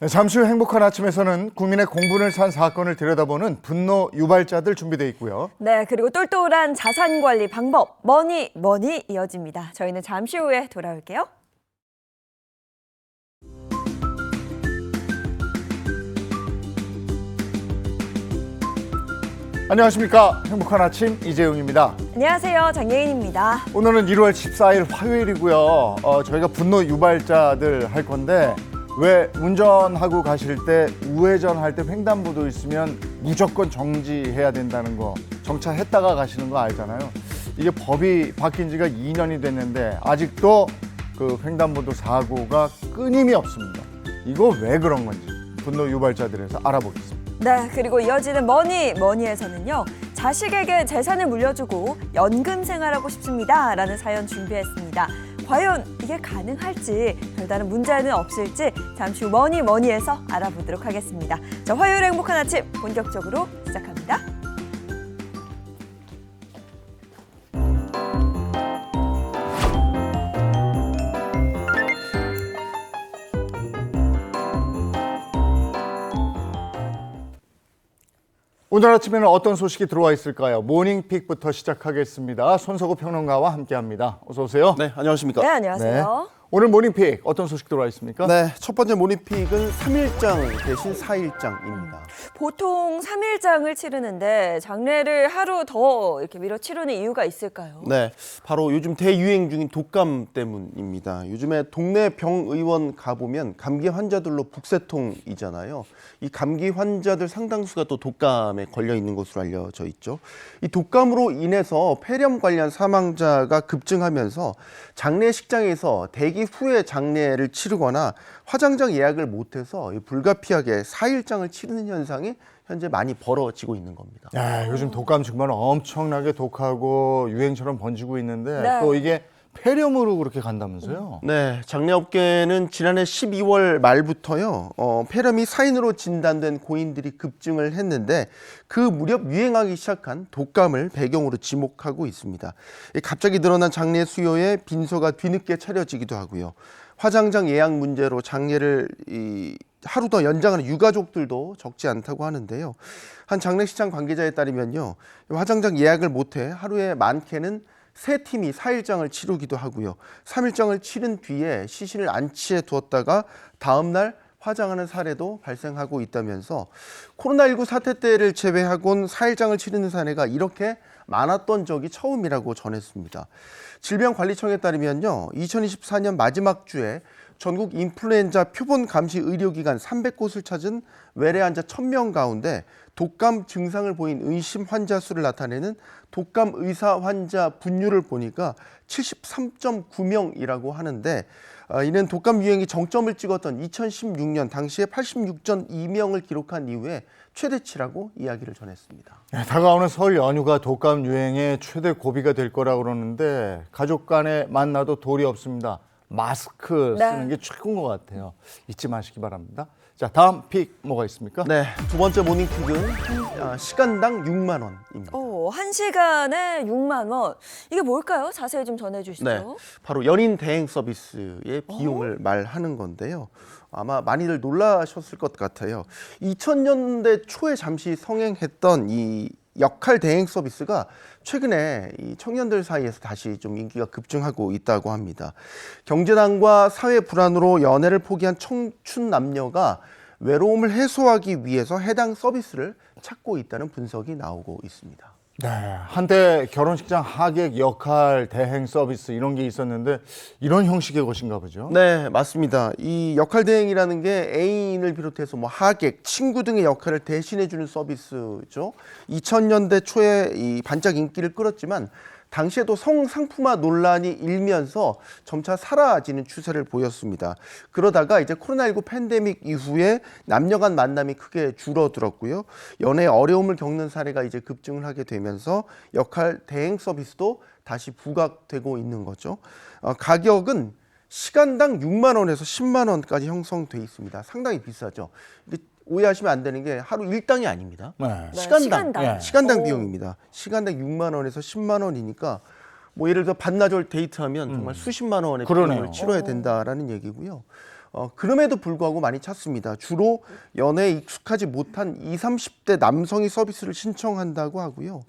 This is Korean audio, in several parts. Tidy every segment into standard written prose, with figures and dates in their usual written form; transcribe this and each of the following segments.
네, 잠시 후 행복한 아침에서는 국민의 공분을 산 사건을 들여다보는 분노 유발자들 준비되어 있고요. 네, 그리고 똘똘한 자산 관리 방법, 머니 이어집니다. 저희는 잠시 후에 돌아올게요. 안녕하십니까. 행복한 아침 이재용입니다. 안녕하세요, 장예인입니다. 오늘은 1월 14일 화요일이고요. 저희가 분노 유발자들 할 건데 왜 운전하고 가실 때 우회전할 때 횡단보도 있으면 무조건 정지해야 된다는 거 정차했다가 가시는 거 알잖아요. 이게 법이 바뀐 지가 2년이 됐는데 아직도 그 횡단보도 사고가 끊임이 없습니다. 이거 왜 그런 건지 분노 유발자들에서 알아보겠습니다. 네, 그리고 이어지는 머니에서는요. 자식에게 재산을 물려주고 연금 생활하고 싶습니다. 라는 사연 준비했습니다. 과연 이게 가능할지, 별다른 문제는 없을지 잠시 후 머니에서 알아보도록 하겠습니다. 자, 화요일 행복한 아침 본격적으로 시작합니다. 오늘 아침에는 어떤 소식이 들어와 있을까요? 모닝픽부터 시작하겠습니다. 손석구 평론가와 함께합니다. 어서 오세요. 네, 안녕하십니까. 네, 안녕하세요. 네. 오늘 모닝픽 어떤 소식 들어와 있습니까? 네, 첫 번째 모닝픽은 3일장 대신 4일장입니다. 보통 3일장을 치르는데 장례를 하루 더 이렇게 미뤄 치르는 이유가 있을까요? 네, 바로 요즘 대유행 중인 독감 때문입니다. 요즘에 동네 병의원 가보면 감기 환자들로 북새통이잖아요. 이 감기 환자들 상당수가 또 독감에 걸려 있는 것으로 알려져 있죠. 이 독감으로 인해서 폐렴 관련 사망자가 급증하면서 장례식장에서 대기 후에 장례를 치르거나 화장장 예약을 못해서 불가피하게 4일장을 치르는 현상이 현재 많이 벌어지고 있는 겁니다. 야, 요즘 독감 정말 엄청나게 독하고 유행처럼 번지고 있는데 네. 또 이게 폐렴으로 그렇게 간다면서요? 네, 장례업계는 지난해 12월 말부터요, 폐렴이 사인으로 진단된 고인들이 급증을 했는데 그 무렵 유행하기 시작한 독감을 배경으로 지목하고 있습니다. 갑자기 늘어난 장례 수요에 빈소가 뒤늦게 차려지기도 하고요. 화장장 예약 문제로 장례를 하루 더 연장하는 유가족들도 적지 않다고 하는데요. 한 장례식장 관계자에 따르면요, 화장장 예약을 못해 하루에 많게는 3팀이 4일장을 치르기도 하고요. 3일장을 치른 뒤에 시신을 안치해 두었다가 다음 날 화장하는 사례도 발생하고 있다면서 코로나19 사태 때를 제외하곤 4일장을 치르는 사례가 이렇게 많았던 적이 처음이라고 전했습니다. 질병관리청에 따르면요, 2024년 마지막 주에 전국 인플루엔자 표본 감시 의료기관 300곳을 찾은 외래 환자 1000명 가운데 독감 증상을 보인 의심 환자 수를 나타내는 독감 의사 환자 분류를 보니까 73.9명이라고 하는데, 이는 독감 유행이 정점을 찍었던 2016년 당시에 86.2명을 기록한 이후에 최대치라고 이야기를 전했습니다. 네, 다가오는 설 연휴가 독감 유행의 최대 고비가 될 거라고 그러는데 가족 간에 만나도 도리 없습니다. 마스크 쓰는 게 최고인 것 같아요. 잊지 마시기 바랍니다. 자, 다음 픽 뭐가 있습니까? 네, 두 번째 모닝픽은 시간당 6만 원입니다. 오, 1시간에 6만 원. 이게 뭘까요? 자세히 좀 전해주시죠. 네, 바로 연인 대행 서비스의 비용을 말하는 건데요. 아마 많이들 놀라셨을 것 같아요. 2000년대 초에 잠시 성행했던 이 역할 대행 서비스가 최근에 이 청년들 사이에서 다시 좀 인기가 급증하고 있다고 합니다. 경제난과 사회 불안으로 연애를 포기한 청춘 남녀가 외로움을 해소하기 위해서 해당 서비스를 찾고 있다는 분석이 나오고 있습니다. 네, 한때 결혼식장 하객 역할 대행 서비스 이런 게 있었는데 이런 형식의 것인가 보죠? 네, 맞습니다. 이 역할 대행이라는 게 애인을 비롯해서 뭐 하객, 친구 등의 역할을 대신해주는 서비스죠. 2000년대 초에 이 반짝 인기를 끌었지만 당시에도 성상품화 논란이 일면서 점차 사라지는 추세를 보였습니다. 그러다가 이제 코로나19 팬데믹 이후에 남녀 간 만남이 크게 줄어들었고요. 연애에 어려움을 겪는 사례가 이제 급증을 하게 되면서 역할 대행 서비스도 다시 부각되고 있는 거죠. 가격은 시간당 6만 원에서 10만 원까지 형성돼 있습니다. 상당히 비싸죠. 오해하시면 안 되는 게 하루 일당이 아닙니다. 네. 시간당 비용입니다. 시간당 6만 원에서 10만 원이니까 뭐 예를 들어 반나절 데이트하면 정말 수십만 원의 비용을 치러야 된다라는 얘기고요. 그럼에도 불구하고 많이 찾습니다. 주로 연애에 익숙하지 못한 20, 30대 남성이 서비스를 신청한다고 하고요.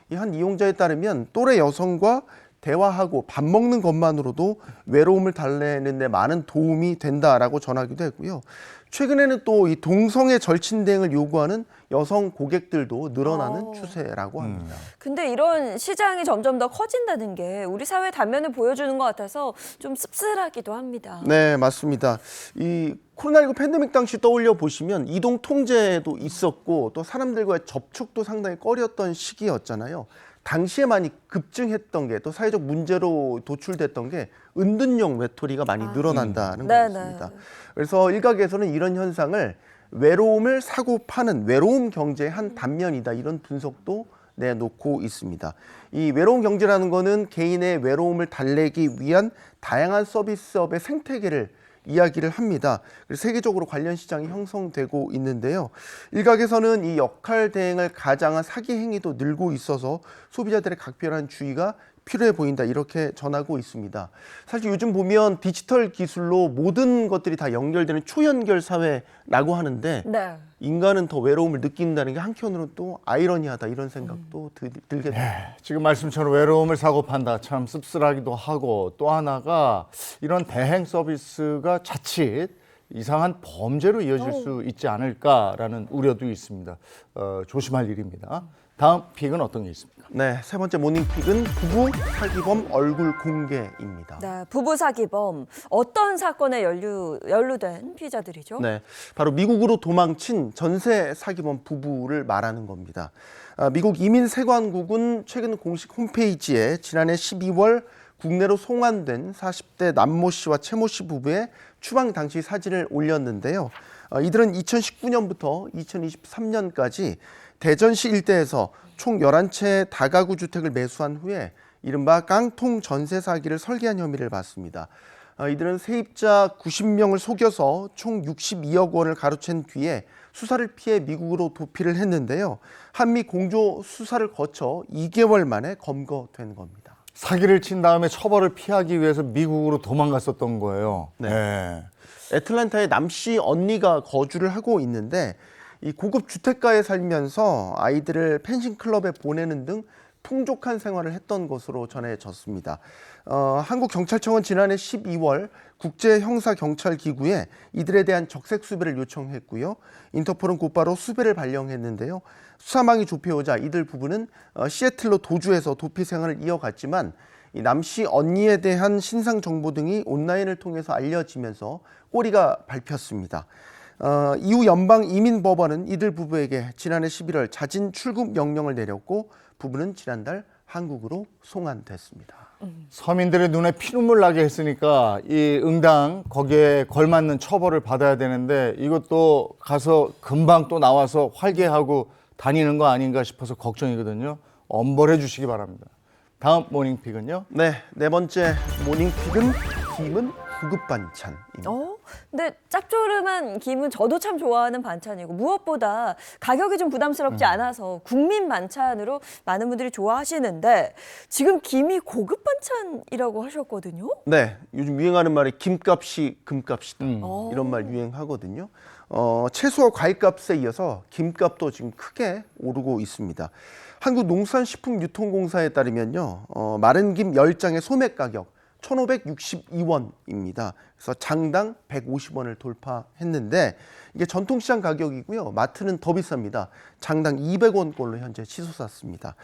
이 한 이용자에 따르면 또래 여성과 대화하고 밥 먹는 것만으로도 외로움을 달래는 데 많은 도움이 된다라고 전하기도 했고요. 최근에는 또 이 동성애 절친 대행을 요구하는 여성 고객들도 늘어나는 추세라고 합니다. 근데 이런 시장이 점점 더 커진다는 게 우리 사회 단면을 보여주는 것 같아서 좀 씁쓸하기도 합니다. 네, 맞습니다. 이 코로나19 팬데믹 당시 떠올려 보시면 이동 통제도 있었고 또 사람들과의 접촉도 상당히 꺼렸던 시기였잖아요. 당시에 많이 급증했던 게 또 사회적 문제로 도출됐던 게 은둔형 외톨이가 많이 늘어난다는 거였습니다. 그래서 일각에서는 이런 현상을 외로움을 사고 파는 외로움 경제의 한 단면이다, 이런 분석도 내놓고 있습니다. 이 외로움 경제라는 거는 개인의 외로움을 달래기 위한 다양한 서비스업의 생태계를 이야기를 합니다. 그래서 세계적으로 관련 시장이 형성되고 있는데요. 일각에서는 이 역할 대행을 가장한 사기 행위도 늘고 있어서 소비자들의 각별한 주의가 필요해 보인다, 이렇게 전하고 있습니다. 사실 요즘 보면 디지털 기술로 모든 것들이 다 연결되는 초연결 사회라고 하는데 네. 인간은 더 외로움을 느낀다는 게 한편으로는 또 아이러니하다, 이런 생각도 들게 됩니다. 지금 말씀처럼 외로움을 사고 판다 참 씁쓸하기도 하고, 또 하나가 이런 대행 서비스가 자칫 이상한 범죄로 이어질 수 있지 않을까라는 우려도 있습니다. 조심할 일입니다. 다음 픽은 어떤 게 있습니까? 네, 세 번째 모닝픽은 부부 사기범 얼굴 공개입니다. 네, 부부 사기범 어떤 사건에 연루된 피의자들이죠? 네, 바로 미국으로 도망친 전세 사기범 부부를 말하는 겁니다. 미국 이민세관국은 최근 공식 홈페이지에 지난해 12월 국내로 송환된 40대 남모 씨와 최모 씨 부부의 추방 당시 사진을 올렸는데요. 이들은 2019년부터 2023년까지 대전시 일대에서 총 11채의 다가구 주택을 매수한 후에 이른바 깡통 전세 사기를 설계한 혐의를 받습니다. 이들은 세입자 90명을 속여서 총 62억 원을 가로챈 뒤에 수사를 피해 미국으로 도피를 했는데요. 한미 공조 수사를 거쳐 2개월 만에 검거된 겁니다. 사기를 친 다음에 처벌을 피하기 위해서 미국으로 도망갔었던 거예요. 네. 애틀랜타에 남씨 언니가 거주를 하고 있는데 이 고급 주택가에 살면서 아이들을 펜싱 클럽에 보내는 등 풍족한 생활을 했던 것으로 전해졌습니다. 한국경찰청은 지난해 12월 국제형사경찰기구에 이들에 대한 적색 수배를 요청했고요. 인터폴은 곧바로 수배를 발령했는데요. 수사망이 좁혀오자 이들 부부는 시애틀로 도주해서 도피 생활을 이어갔지만 이 남씨 언니에 대한 신상 정보 등이 온라인을 통해서 알려지면서 꼬리가 밟혔습니다. 이후 연방이민법원은 이들 부부에게 지난해 11월 자진 출국 명령을 내렸고 부부는 지난달 한국으로 송환됐습니다. 서민들의 눈에 피눈물 나게 했으니까 이 응당 거기에 걸맞는 처벌을 받아야 되는데 이것도 가서 금방 또 나와서 활개하고 다니는 거 아닌가 싶어서 걱정이거든요. 엄벌해 주시기 바랍니다. 다음 모닝픽은요? 네 번째 모닝픽은 김은 고급 반찬입니다. 근데 짭조름한 김은 저도 참 좋아하는 반찬이고 무엇보다 가격이 좀 부담스럽지 않아서 국민 반찬으로 많은 분들이 좋아하시는데 지금 김이 고급 반찬이라고 하셨거든요. 네, 요즘 유행하는 말이 김값이 금값이다, 이런 말 유행하거든요. 채소와 과일값에 이어서 김값도 지금 크게 오르고 있습니다. 한국농산식품유통공사에 따르면요, 마른 김 10장의 소매 가격 1,562원입니다. 그래서 장당 150원을 돌파했는데 이게 전통시장 가격이고요. 마트는 더 비쌉니다. 장당 200원꼴로 현재 치솟았습니다.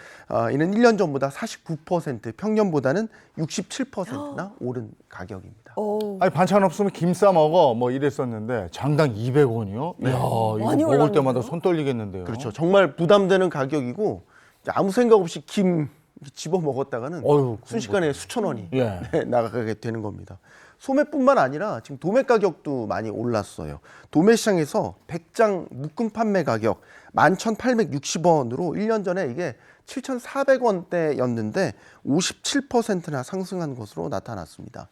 이는 1년 전보다 49%, 평년보다는 67%나 오른 가격입니다. 아니 반찬 없으면 김 싸 먹어 뭐 이랬었는데 장당 200원이요? 이야, 이거 많이 먹을 올랐네요. 때마다 손 떨리겠는데요. 그렇죠. 정말 부담되는 가격이고 아무 생각 없이 김 집어 먹었다가는 어휴, 순식간에 수천 원이 예. 나가게 되는 겁니다. 소매뿐만 아니라 지금 도매 가격도 많이 올랐어요. 도매 시장에서 100장 묶음 판매 가격 11,860원으로 1년 전에 이게 7,400원대였는데 57%나 상승한 것으로 나타났습니다.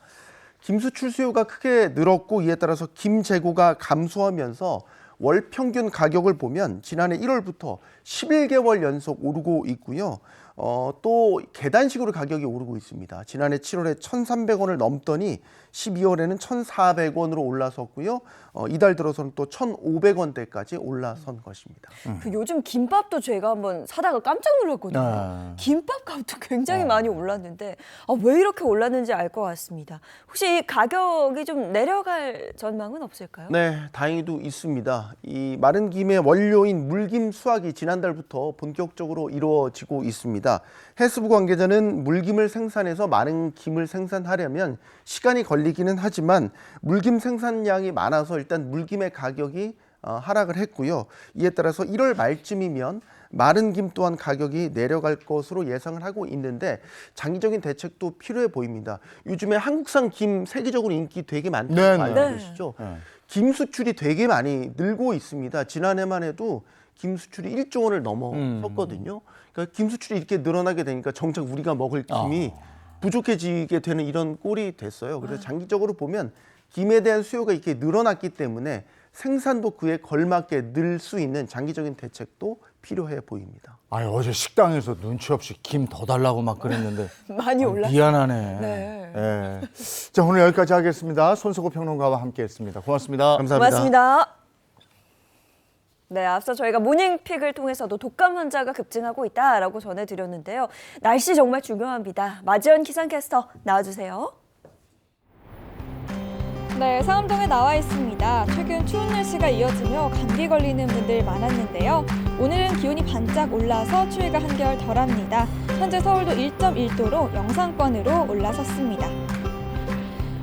김 수출 수요가 크게 늘었고 이에 따라서 김 재고가 감소하면서 월 평균 가격을 보면 지난해 1월부터 11개월 연속 오르고 있고요. 또 계단식으로 가격이 오르고 있습니다. 지난해 7월에 1,300원을 넘더니 12월에는 1,400원으로 올라섰고요. 이달 들어서는 또 1,500원대까지 올라선 것입니다. 그 요즘 김밥도 제가 한번 사다가 깜짝 놀랐거든요. 아. 김밥 값도 굉장히 많이 올랐는데 왜 이렇게 올랐는지 알 것 같습니다. 혹시 이 가격이 좀 내려갈 전망은 없을까요? 네, 다행히도 있습니다. 이 마른 김의 원료인 물김 수확이 지난달부터 본격적으로 이루어지고 있습니다. 해수부 관계자는 물김을 생산해서 마른 김을 생산하려면 시간이 걸리기는 하지만 물김 생산량이 많아서 일단 물김의 가격이 하락을 했고요. 이에 따라서 1월 말쯤이면 마른 김 또한 가격이 내려갈 것으로 예상을 하고 있는데 장기적인 대책도 필요해 보입니다. 요즘에 한국산 김 세계적으로 인기 되게 많다고 네, 알고 네. 계시죠? 네. 김 수출이 되게 많이 늘고 있습니다. 지난해만 해도 김 수출이 1조 원을 넘어섰거든요. 그러니까 김 수출이 이렇게 늘어나게 되니까 정작 우리가 먹을 김이 부족해지게 되는 이런 꼴이 됐어요. 그래서 장기적으로 보면 김에 대한 수요가 이렇게 늘어났기 때문에 생산도 그에 걸맞게 늘 수 있는 장기적인 대책도 필요해 보입니다. 아니, 어제 식당에서 눈치 없이 김 더 달라고 막 그랬는데 많이 올랐어요. 미안하네. 네. 예. 자, 오늘 여기까지 하겠습니다. 손석호 평론가와 함께했습니다. 고맙습니다. 감사합니다. 고맙습니다. 네, 앞서 저희가 모닝픽을 통해서도 독감 환자가 급증하고 있다라고 전해드렸는데요. 날씨 정말 중요합니다. 마지연 기상캐스터 나와주세요. 네, 상암동에 나와 있습니다. 최근 추운 날씨가 이어지며 감기 걸리는 분들 많았는데요. 오늘은 기온이 반짝 올라서 추위가 한결 덜합니다. 현재 서울도 1.1도로 영상권으로 올라섰습니다.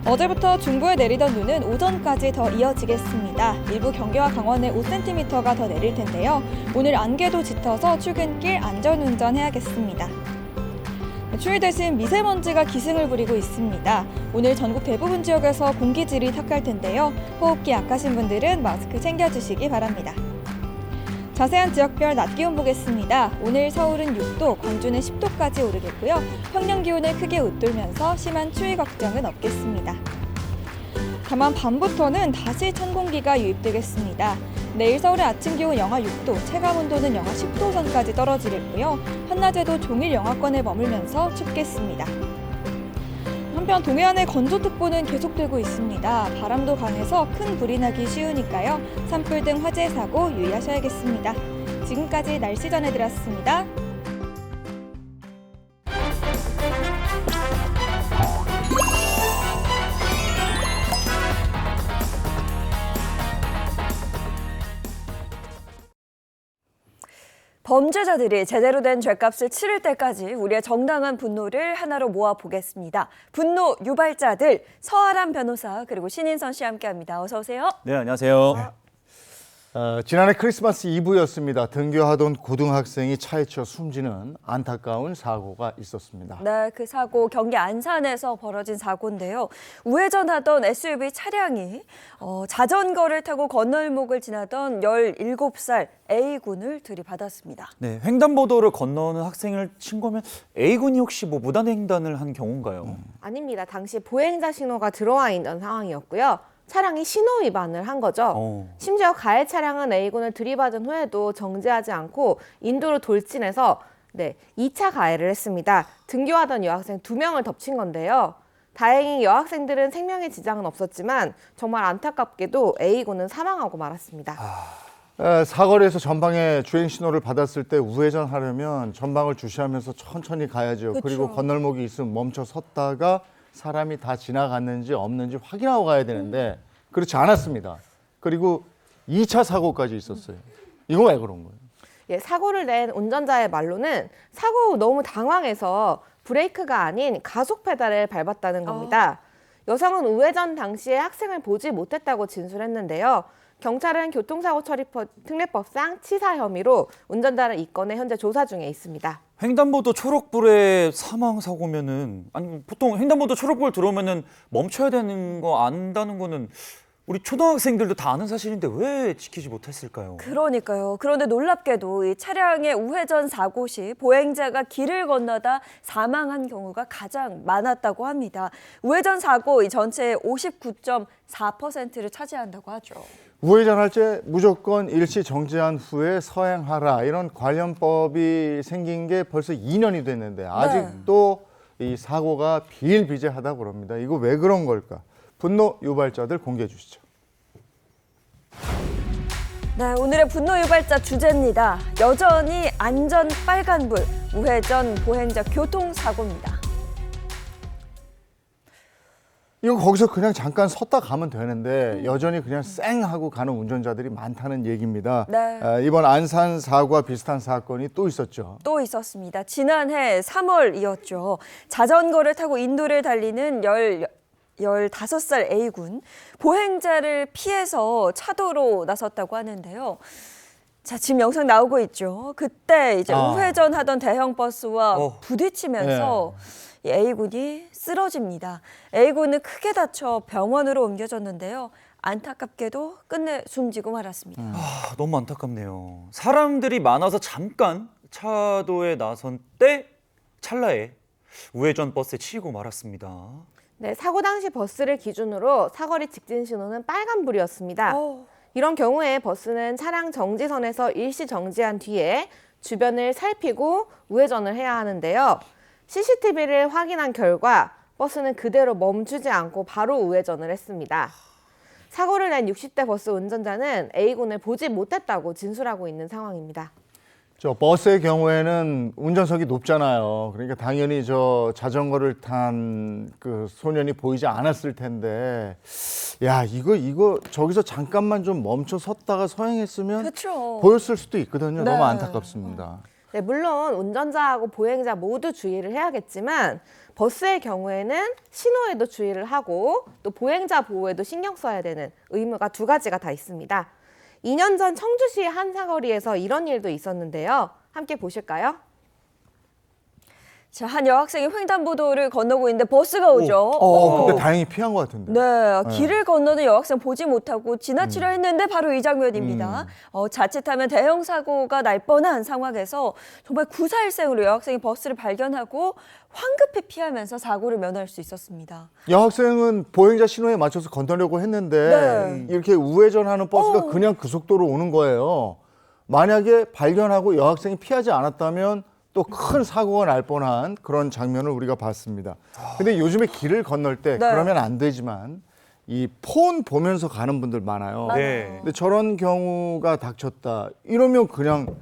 어제부터 중부에 내리던 눈은 오전까지 더 이어지겠습니다. 일부 경기와 강원에 5cm가 더 내릴 텐데요. 오늘 안개도 짙어서 출근길 안전운전해야겠습니다. 추위 대신 미세먼지가 기승을 부리고 있습니다. 오늘 전국 대부분 지역에서 공기질이 탁할 텐데요. 호흡기 약하신 분들은 마스크 챙겨주시기 바랍니다. 자세한 지역별 낮 기온 보겠습니다. 오늘 서울은 6도, 광주는 10도까지 오르겠고요. 평년 기온을 크게 웃돌면서 심한 추위 걱정은 없겠습니다. 다만 밤부터는 다시 찬 공기가 유입되겠습니다. 내일 서울의 아침 기온 영하 6도, 체감 온도는 영하 10도 선까지 떨어지겠고요. 한낮에도 종일 영하권에 머물면서 춥겠습니다. 한편 동해안의 건조특보는 계속되고 있습니다. 바람도 강해서 큰 불이 나기 쉬우니까요. 산불 등 화재 사고 유의하셔야겠습니다. 지금까지 날씨 전해드렸습니다. 범죄자들이 제대로 된 죄값을 치를 때까지 우리의 정당한 분노를 하나로 모아보겠습니다. 분노 유발자들 서아람 변호사 그리고 신인선 씨 함께합니다. 어서 오세요. 네, 안녕하세요. 지난해 크리스마스 이브였습니다. 등교하던 고등학생이 차에 치여 숨지는 안타까운 사고가 있었습니다. 네, 그 사고 경기 안산에서 벌어진 사고인데요. 우회전하던 SUV 차량이 자전거를 타고 건널목을 지나던 17살 A군을 들이받았습니다. 네, 횡단보도를 건너는 학생을 친 거면 A군이 혹시 뭐 무단횡단을 한 경우인가요? 아닙니다. 당시 보행자 신호가 들어와 있는 상황이었고요. 차량이 신호 위반을 한 거죠. 심지어 가해 차량은 A군을 들이받은 후에도 정지하지 않고 인도로 돌진해서 2차 가해를 했습니다. 등교하던 여학생 2명을 덮친 건데요. 다행히 여학생들은 생명에 지장은 없었지만 정말 안타깝게도 A군은 사망하고 말았습니다. 사거리에서 전방에 주행 신호를 받았을 때 우회전하려면 전방을 주시하면서 천천히 가야죠. 그쵸. 그리고 건널목이 있으면 멈춰 섰다가 사람이 다 지나갔는지 없는지 확인하고 가야 되는데 그렇지 않았습니다. 그리고 2차 사고까지 있었어요. 이거 왜 그런 거예요? 예, 사고를 낸 운전자의 말로는 사고 후 너무 당황해서 브레이크가 아닌 가속 페달을 밟았다는 겁니다. 여성은 우회전 당시에 학생을 보지 못했다고 진술했는데요. 경찰은 교통사고 처리 특례법상 치사 혐의로 운전자를 입건해 현재 조사 중에 있습니다. 횡단보도 초록불에 사망 사고면은 아니 보통 횡단보도 초록불 들어오면은 멈춰야 되는 거 안다는 거는 우리 초등학생들도 다 아는 사실인데 왜 지키지 못했을까요? 그러니까요. 그런데 놀랍게도 이 차량의 우회전 사고 시 보행자가 길을 건너다 사망한 경우가 가장 많았다고 합니다. 우회전 사고 이 전체의 59.4%를 차지한다고 하죠. 우회전할 때 무조건 일시 정지한 후에 서행하라 이런 관련법이 생긴 게 벌써 2년이 됐는데 아직도 이 사고가 비일비재하다고 그럽니다. 이거 왜 그런 걸까? 분노 유발자들 공개해 주시죠. 네, 오늘의 분노 유발자 주제입니다. 여전히 안전 빨간불, 우회전 보행자 교통사고입니다. 이거 거기서 그냥 잠깐 섰다 가면 되는데 여전히 그냥 쌩 하고 가는 운전자들이 많다는 얘기입니다. 네. 이번 안산 사고와 비슷한 사건이 또 있었죠. 또 있었습니다. 지난해 3월이었죠. 자전거를 타고 인도를 달리는 15살 A군 보행자를 피해서 차도로 나섰다고 하는데요. 자, 지금 영상 나오고 있죠. 그때 이제 우회전하던 대형 버스와 부딪히면서 이 A군이 쓰러집니다. A군은 크게 다쳐 병원으로 옮겨졌는데요. 안타깝게도 끝내 숨지고 말았습니다. 아, 너무 안타깝네요. 사람들이 많아서 잠깐 차도에 나선 때 찰나에 우회전 버스에 치이고 말았습니다. 네, 사고 당시 버스를 기준으로 사거리 직진 신호는 빨간불이었습니다. 이런 경우에 버스는 차량 정지선에서 일시 정지한 뒤에 주변을 살피고 우회전을 해야 하는데요. CCTV를 확인한 결과 버스는 그대로 멈추지 않고 바로 우회전을 했습니다. 사고를 낸 60대 버스 운전자는 A군을 보지 못했다고 진술하고 있는 상황입니다. 저 버스의 경우에는 운전석이 높잖아요. 그러니까 당연히 저 자전거를 탄 그 소년이 보이지 않았을 텐데, 야 이거 저기서 잠깐만 좀 멈춰 섰다가 서행했으면 그렇죠. 보였을 수도 있거든요. 네. 너무 안타깝습니다. 네, 물론 운전자하고 보행자 모두 주의를 해야겠지만 버스의 경우에는 신호에도 주의를 하고 또 보행자 보호에도 신경 써야 되는 의무가 두 가지가 다 있습니다. 2년 전 청주시 한 사거리에서 이런 일도 있었는데요. 함께 보실까요? 자, 한 여학생이 횡단보도를 건너고 있는데 버스가 오죠. 근데 다행히 피한 것 같은데. 네, 길을 건너는 여학생 보지 못하고 지나치려 했는데 바로 이 장면입니다. 자칫하면 대형 사고가 날 뻔한 상황에서 정말 구사일생으로 여학생이 버스를 발견하고 황급히 피하면서 사고를 면할 수 있었습니다. 여학생은 보행자 신호에 맞춰서 건너려고 했는데 이렇게 우회전하는 버스가 그냥 그 속도로 오는 거예요. 만약에 발견하고 여학생이 피하지 않았다면 또 큰 사고가 날 뻔한 그런 장면을 우리가 봤습니다. 근데 요즘에 길을 건널 때 그러면 안 되지만 이 폰 보면서 가는 분들 많아요. 네. 근데 저런 경우가 닥쳤다. 이러면 그냥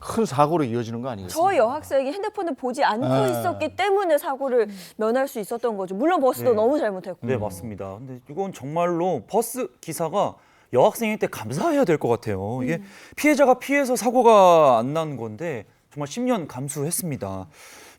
큰 사고로 이어지는 거 아니겠습니까? 저 여학생이 핸드폰을 보지 않고 있었기 때문에 사고를 면할 수 있었던 거죠. 물론 버스도 네. 너무 잘못했고. 네, 맞습니다. 근데 이건 정말로 버스 기사가 여학생한테 감사해야 될 것 같아요. 이게 피해자가 피해서 사고가 안 난 건데 정말 10년 감수했습니다.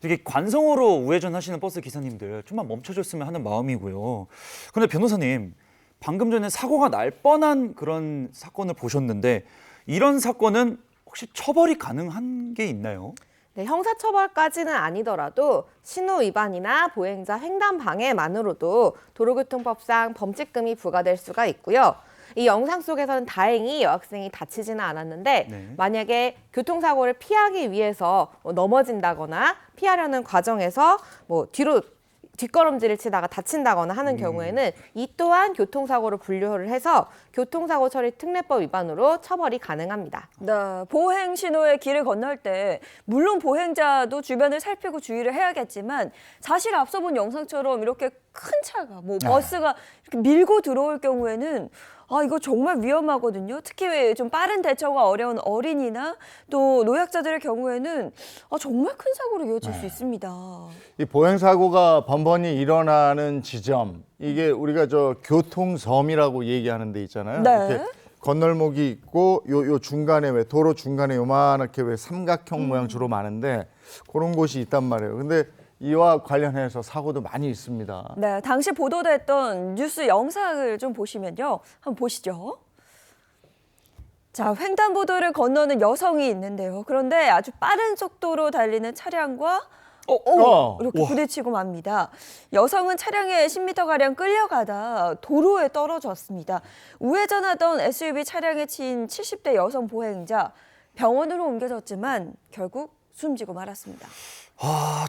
이게 관성으로 우회전하시는 버스 기사님들 좀만 멈춰줬으면 하는 마음이고요. 그런데 변호사님, 방금 전에 사고가 날 뻔한 그런 사건을 보셨는데 이런 사건은 혹시 처벌이 가능한 게 있나요? 네, 형사처벌까지는 아니더라도 신호 위반이나 보행자 횡단 방해만으로도 도로교통법상 범칙금이 부과될 수가 있고요. 이 영상 속에서는 다행히 여학생이 다치지는 않았는데 만약에 교통사고를 피하기 위해서 넘어진다거나 피하려는 과정에서 뒤로 뒷걸음질을 치다가 다친다거나 하는 경우에는 이 또한 교통사고로 분류를 해서 교통사고 처리 특례법 위반으로 처벌이 가능합니다. 네, 보행 신호의 길을 건널 때 물론 보행자도 주변을 살피고 주의를 해야겠지만 사실 앞서 본 영상처럼 이렇게 큰 차가 버스가 이렇게 밀고 들어올 경우에는 이거 정말 위험하거든요. 특히 좀 빠른 대처가 어려운 어린이나 또 노약자들의 경우에는 정말 큰 사고로 이어질 수 있습니다. 이 보행 사고가 번번이 일어나는 지점, 이게 우리가 저 교통섬이라고 얘기하는 데 있잖아요. 네. 이렇게 건널목이 있고 요 중간에 왜 도로 중간에 요만하게 왜 삼각형 모양 주로 많은데 그런 곳이 있단 말이에요. 근데 이와 관련해서 사고도 많이 있습니다. 네, 당시 보도됐던 뉴스 영상을 좀 보시면요. 한번 보시죠. 자, 횡단보도를 건너는 여성이 있는데요. 그런데 아주 빠른 속도로 달리는 차량과 이렇게 부딪히고 맙니다. 여성은 차량에 10m가량 끌려가다 도로에 떨어졌습니다. 우회전하던 SUV 차량에 치인 70대 여성 보행자, 병원으로 옮겨졌지만 결국 숨지고 말았습니다.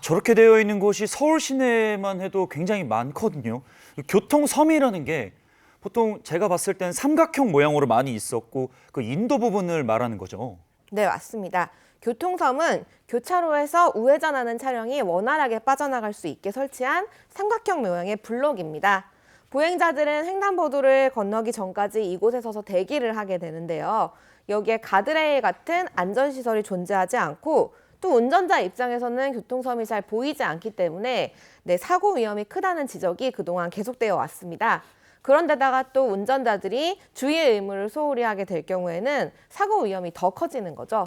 저렇게 되어 있는 곳이 서울 시내만 해도 굉장히 많거든요. 교통섬이라는 게 보통 제가 봤을 땐 삼각형 모양으로 많이 있었고 그 인도 부분을 말하는 거죠. 네, 맞습니다. 교통섬은 교차로에서 우회전하는 차량이 원활하게 빠져나갈 수 있게 설치한 삼각형 모양의 블록입니다. 보행자들은 횡단보도를 건너기 전까지 이곳에 서서 대기를 하게 되는데요. 여기에 가드레일 같은 안전시설이 존재하지 않고 또 운전자 입장에서는 교통섬이 잘 보이지 않기 때문에 사고 위험이 크다는 지적이 그동안 계속되어 왔습니다. 그런데다가 또 운전자들이 주의 의무를 소홀히 하게 될 경우에는 사고 위험이 더 커지는 거죠.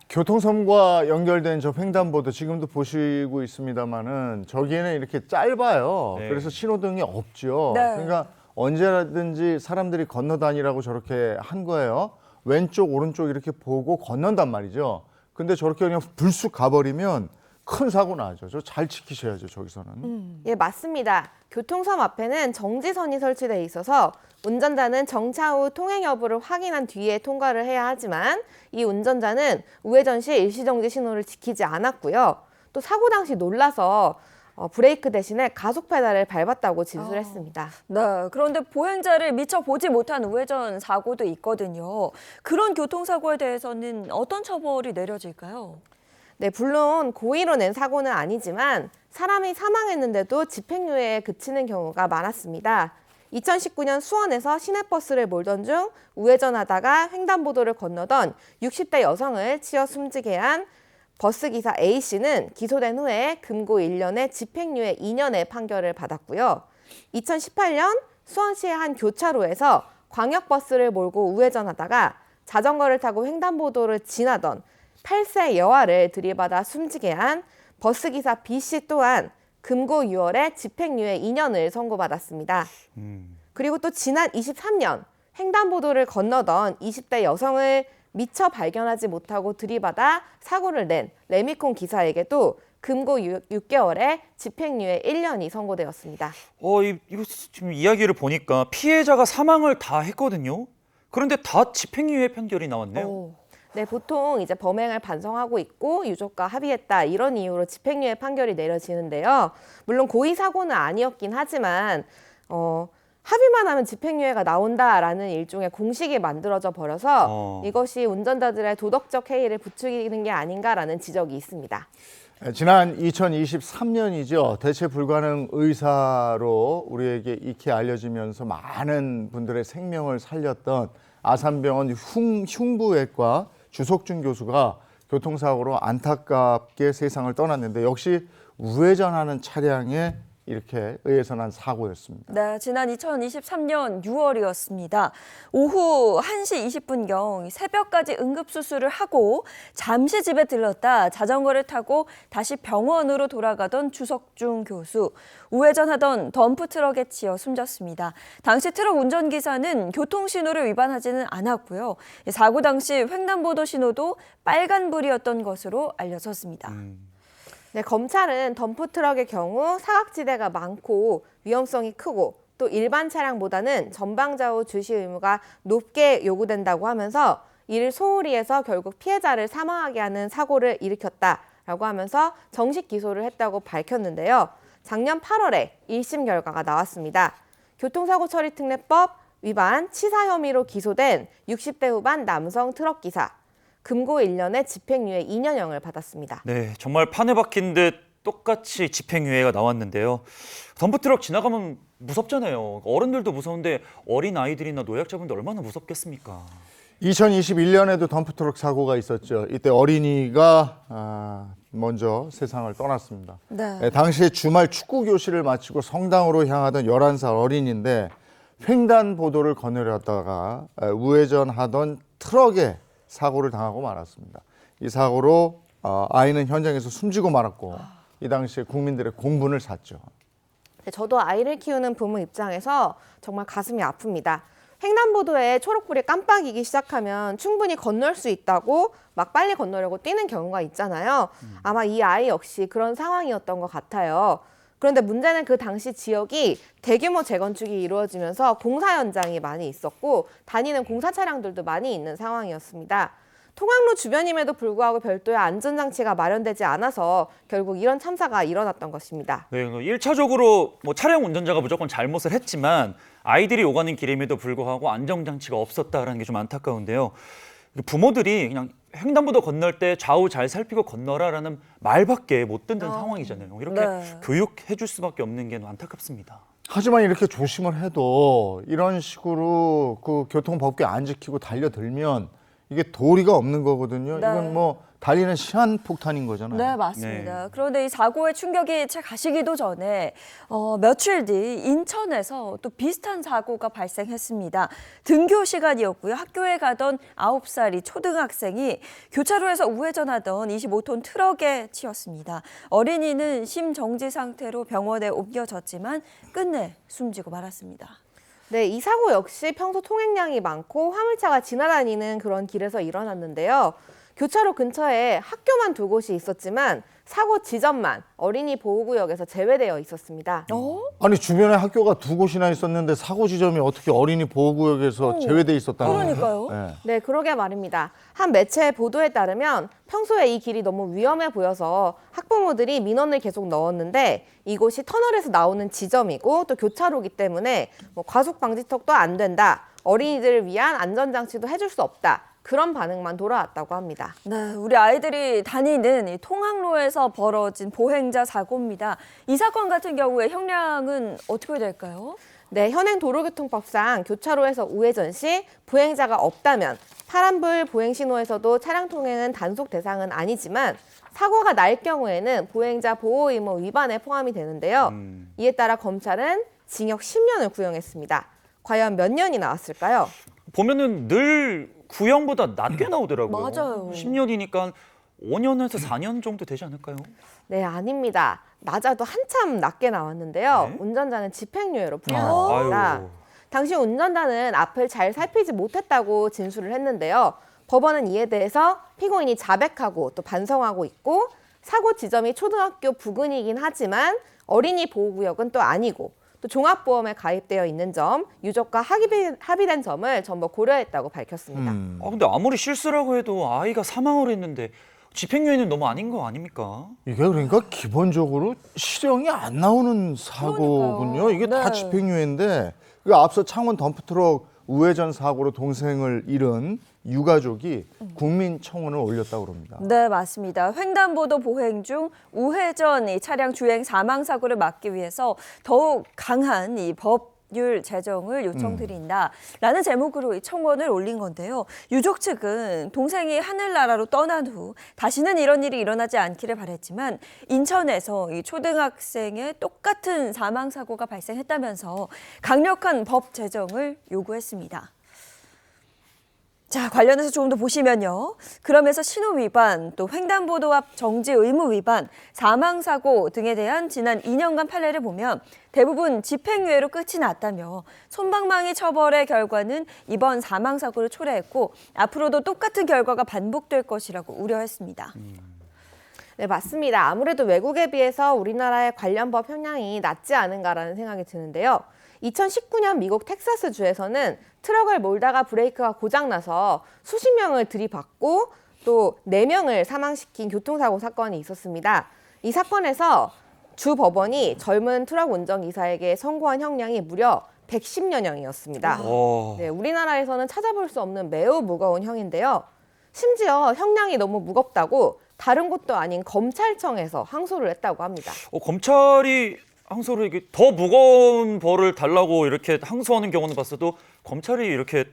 교통섬과 연결된 저 횡단보도 지금도 보시고 있습니다만은 저기에는 이렇게 짧아요. 네. 그래서 신호등이 없죠. 네. 그러니까 언제라든지 사람들이 건너다니라고 저렇게 한 거예요. 왼쪽 오른쪽 이렇게 보고 건넌단 말이죠. 근데 저렇게 그냥 불쑥 가버리면 큰 사고 나죠. 저 잘 지키셔야죠, 저기서는. 예, 맞습니다. 교통섬 앞에는 정지선이 설치돼 있어서 운전자는 정차 후 통행 여부를 확인한 뒤에 통과를 해야 하지만 이 운전자는 우회전 시 일시정지 신호를 지키지 않았고요. 또 사고 당시 놀라서 브레이크 대신에 가속 페달을 밟았다고 진술했습니다. 네, 그런데 보행자를 미처 보지 못한 우회전 사고도 있거든요. 그런 교통사고에 대해서는 어떤 처벌이 내려질까요? 네, 물론 고의로 낸 사고는 아니지만 사람이 사망했는데도 집행유예에 그치는 경우가 많았습니다. 2019년 수원에서 시내버스를 몰던 중 우회전하다가 횡단보도를 건너던 60대 여성을 치어 숨지게 한 버스기사 A씨는 기소된 후에 금고 1년에 집행유예 2년의 판결을 받았고요. 2018년 수원시의 한 교차로에서 광역버스를 몰고 우회전하다가 자전거를 타고 횡단보도를 지나던 8세 여아를 들이받아 숨지게 한 버스기사 B씨 또한 금고 6월에 집행유예 2년을 선고받았습니다. 그리고 또 지난 23년 횡단보도를 건너던 20대 여성을 미처 발견하지 못하고 들이받아 사고를 낸 레미콘 기사에게도 금고 6개월에 집행유예 1년이 선고되었습니다. 이거 지금 이야기를 보니까 피해자가 사망을 다 했거든요. 그런데 다 집행유예 판결이 나왔네요. 네, 보통 이제 범행을 반성하고 있고 유족과 합의했다 이런 이유로 집행유예 판결이 내려지는데요. 물론 고의 사고는 아니었긴 하지만 합의만 하면 집행유예가 나온다라는 일종의 공식이 만들어져 버려서 이것이 운전자들의 도덕적 해이를 부추기는 게 아닌가라는 지적이 있습니다. 지난 2023년이죠. 대체 불가능 의사로 우리에게 익히 알려지면서 많은 분들의 생명을 살렸던 아산병원 흉부외과 주석준 교수가 교통사고로 안타깝게 세상을 떠났는데 역시 우회전하는 차량에 이렇게 의해서 난 사고였습니다. 네, 지난 2023년 6월이었습니다. 오후 1시 20분경 새벽까지 응급수술을 하고 잠시 집에 들렀다 자전거를 타고 다시 병원으로 돌아가던 주석준 교수. 우회전하던 덤프트럭에 치여 숨졌습니다. 당시 트럭 운전기사는 교통신호를 위반하지는 않았고요. 사고 당시 횡단보도 신호도 빨간불이었던 것으로 알려졌습니다. 네, 검찰은 덤프트럭의 경우 사각지대가 많고 위험성이 크고 또 일반 차량보다는 전방좌우 주시 의무가 높게 요구된다고 하면서 이를 소홀히 해서 결국 피해자를 사망하게 하는 사고를 일으켰다라고 하면서 정식 기소를 했다고 밝혔는데요. 작년 8월에 1심 결과가 나왔습니다. 교통사고처리특례법 위반 치사 혐의로 기소된 60대 후반 남성 트럭기사. 금고 1년에 집행유예 2년형을 받았습니다. 네, 정말 판에 박힌 듯 똑같이 집행유예가 나왔는데요. 덤프트럭 지나가면 무섭잖아요. 어른들도 무서운데 어린 아이들이나 노약자분들 얼마나 무섭겠습니까? 2021년에도 덤프트럭 사고가 있었죠. 이때 어린이가 먼저 세상을 떠났습니다. 네. 당시에 주말 축구 교실을 마치고 성당으로 향하던 11살 어린이인데 횡단보도를 거느렸다가 우회전하던 트럭에 사고를 당하고 말았습니다. 이 사고로 아이는 현장에서 숨지고 말았고 이 당시에 국민들의 공분을 샀죠. 저도 아이를 키우는 부모 입장에서 정말 가슴이 아픕니다. 횡단보도에 초록불이 깜빡이기 시작하면 충분히 건널 수 있다고 막 빨리 건너려고 뛰는 경우가 있잖아요. 아마 이 아이 역시 그런 상황이었던 것 같아요. 그런데 문제는 그 당시 지역이 대규모 재건축이 이루어지면서 공사 현장이 많이 있었고 다니는 공사 차량들도 많이 있는 상황이었습니다. 통학로 주변임에도 불구하고 별도의 안전장치가 마련되지 않아서 결국 이런 참사가 일어났던 것입니다. 네, 1차적으로 뭐 차량 운전자가 무조건 잘못을 했지만 아이들이 오가는 길임에도 불구하고 안전장치가 없었다라는 게 좀 안타까운데요. 부모들이 그냥 횡단보도 건널 때 좌우 잘 살피고 건너라라는 말밖에 못 듣는 상황이잖아요. 이렇게 네. 교육해 줄 수밖에 없는 게 안타깝습니다. 하지만 이렇게 조심을 해도 이런 식으로 그 교통법규 안 지키고 달려들면 이게 도리가 없는 거거든요. 네. 이건 뭐 달리는 시한폭탄인 거잖아요. 네, 맞습니다. 그런데 이 사고의 충격이 채 가시기도 전에 며칠 뒤 인천에서 또 비슷한 사고가 발생했습니다. 등교 시간이었고요. 학교에 가던 9살이 초등학생이 교차로에서 우회전하던 25톤 트럭에 치였습니다. 어린이는 심정지 상태로 병원에 옮겨졌지만 끝내 숨지고 말았습니다. 네, 이 사고 역시 평소 통행량이 많고 화물차가 지나다니는 그런 길에서 일어났는데요. 교차로 근처에 학교만 두 곳이 있었지만 사고 지점만 어린이 보호구역에서 제외되어 있었습니다. 아니 주변에 학교가 두 곳이나 있었는데 사고 지점이 어떻게 어린이 보호구역에서 제외돼 있었다는 거예요? 그러니까요. 네. 네, 그러게 말입니다. 한 매체의 보도에 따르면 평소에 이 길이 너무 위험해 보여서 학부모들이 민원을 계속 넣었는데 이곳이 터널에서 나오는 지점이고 또 교차로기 때문에 뭐 과속 방지턱도 안 된다. 어린이들을 위한 안전장치도 해줄 수 없다. 그런 반응만 돌아왔다고 합니다. 네, 우리 아이들이 다니는 이 통학로에서 벌어진 보행자 사고입니다. 이 사건 같은 경우에 형량은 어떻게 될까요? 네, 현행 도로교통법상 교차로에서 우회전 시 보행자가 없다면 파란불 보행신호에서도 차량 통행은 단속 대상은 아니지만 사고가 날 경우에는 보행자 보호 의무 위반에 포함이 되는데요. 이에 따라 검찰은 징역 10년을 구형했습니다. 과연 몇 년이 나왔을까요? 보면은 늘 구형보다 낮게 나오더라고요. 맞아요. 10년이니까 5년에서 4년 정도 되지 않을까요? 네, 아닙니다. 낮아도 한참 낮게 나왔는데요. 네? 운전자는 집행유예로 풀려났습니다. 아유. 당시 운전자는 앞을 잘 살피지 못했다고 진술을 했는데요. 법원은 이에 대해서 피고인이 자백하고 또 반성하고 있고 사고 지점이 초등학교 부근이긴 하지만 어린이 보호구역은 또 아니고 또 종합보험에 가입되어 있는 점, 유족과 합의된 점을 전부 고려했다고 밝혔습니다. 근데 아무리 실수라고 해도 아이가 사망을 했는데 집행유예는 너무 아닌 거 아닙니까? 이게 그러니까 기본적으로 실형이 안 나오는 사고군요. 이게 다 네. 집행유예인데 그 앞서 창원 덤프트럭 우회전 사고로 동생을 잃은 유가족이 국민청원을 올렸다고 합니다. 네, 맞습니다. 횡단보도 보행 중 우회전 이 차량 주행 사망 사고를 막기 위해서 더욱 강한 이 법률 제정을 요청드린다라는 제목으로 이 청원을 올린 건데요. 유족 측은 동생이 하늘나라로 떠난 후 다시는 이런 일이 일어나지 않기를 바랬지만 인천에서 이 초등학생의 똑같은 사망 사고가 발생했다면서 강력한 법 제정을 요구했습니다. 자, 관련해서 조금 더 보시면요. 그러면서 신호 위반, 또 횡단보도 앞 정지 의무 위반, 사망사고 등에 대한 지난 2년간 판례를 보면 대부분 집행유예로 끝이 났다며 솜방망이 처벌의 결과는 이번 사망사고를 초래했고 앞으로도 똑같은 결과가 반복될 것이라고 우려했습니다. 네, 맞습니다. 아무래도 외국에 비해서 우리나라의 관련 법 형량이 낮지 않은가라는 생각이 드는데요. 2019년 미국 텍사스 주에서는 트럭을 몰다가 브레이크가 고장나서 수십 명을 들이받고 또 4명을 사망시킨 교통사고 사건이 있었습니다. 이 사건에서 주 법원이 젊은 트럭 운전기사에게 선고한 형량이 무려 110년형이었습니다. 네, 우리나라에서는 찾아볼 수 없는 매우 무거운 형인데요. 심지어 형량이 너무 무겁다고 다른 곳도 아닌 검찰청에서 항소를 했다고 합니다. 검찰이 항소를 이게 더 무거운 벌을 달라고 이렇게 항소하는 경우는 봤어도 검찰이 이렇게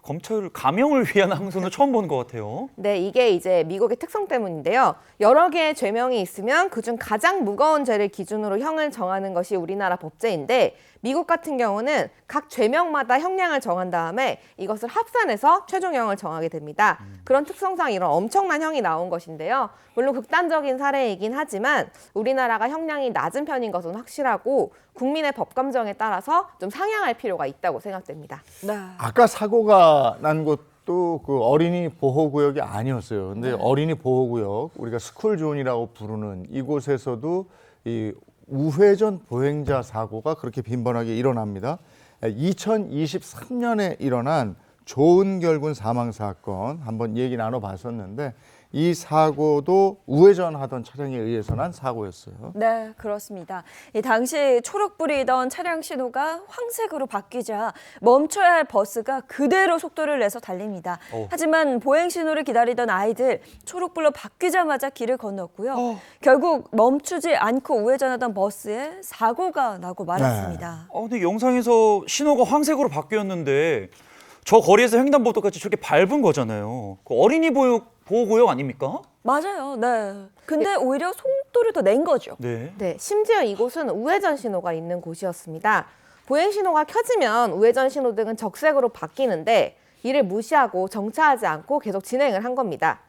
검찰 감형을 위한 항소는 처음 보는 것 같아요. 네, 이게 이제 미국의 특성 때문인데요. 여러 개의 죄명이 있으면 그중 가장 무거운 죄를 기준으로 형을 정하는 것이 우리나라 법제인데 미국 같은 경우는 각 죄명마다 형량을 정한 다음에 이것을 합산해서 최종형을 정하게 됩니다. 그런 특성상 이런 엄청난 형이 나온 것인데요. 물론 극단적인 사례이긴 하지만 우리나라가 형량이 낮은 편인 것은 확실하고 국민의 법감정에 따라서 좀 상향할 필요가 있다고 생각됩니다. 네. 아까 사고가 난 곳도 그 어린이 보호구역이 아니었어요. 근데 어린이 보호구역, 우리가 스쿨존이라고 부르는 이곳에서도 이 우회전 보행자 사고가 그렇게 빈번하게 일어납니다. 2023년에 일어난 조은결 군 사망 사건 한번 얘기 나눠봤었는데 이 사고도 우회전하던 차량에 의해서 난 사고였어요. 네, 그렇습니다. 이 당시 초록불이던 차량 신호가 황색으로 바뀌자 멈춰야 할 버스가 그대로 속도를 내서 달립니다. 하지만 보행 신호를 기다리던 아이들 초록불로 바뀌자마자 길을 건넜고요. 결국 멈추지 않고 우회전하던 버스에 사고가 나고 말았습니다. 근데 영상에서 신호가 황색으로 바뀌었는데 저 거리에서 횡단보도까지 저렇게 밟은 거잖아요. 그 어린이 보호구역 아닙니까? 맞아요. 네. 근데 오히려 속도를 더 낸 거죠. 네. 네, 심지어 이곳은 우회전 신호가 있는 곳이었습니다. 보행 신호가 켜지면 우회전 신호등은 적색으로 바뀌는데 이를 무시하고 정차하지 않고 계속 진행을 한 겁니다.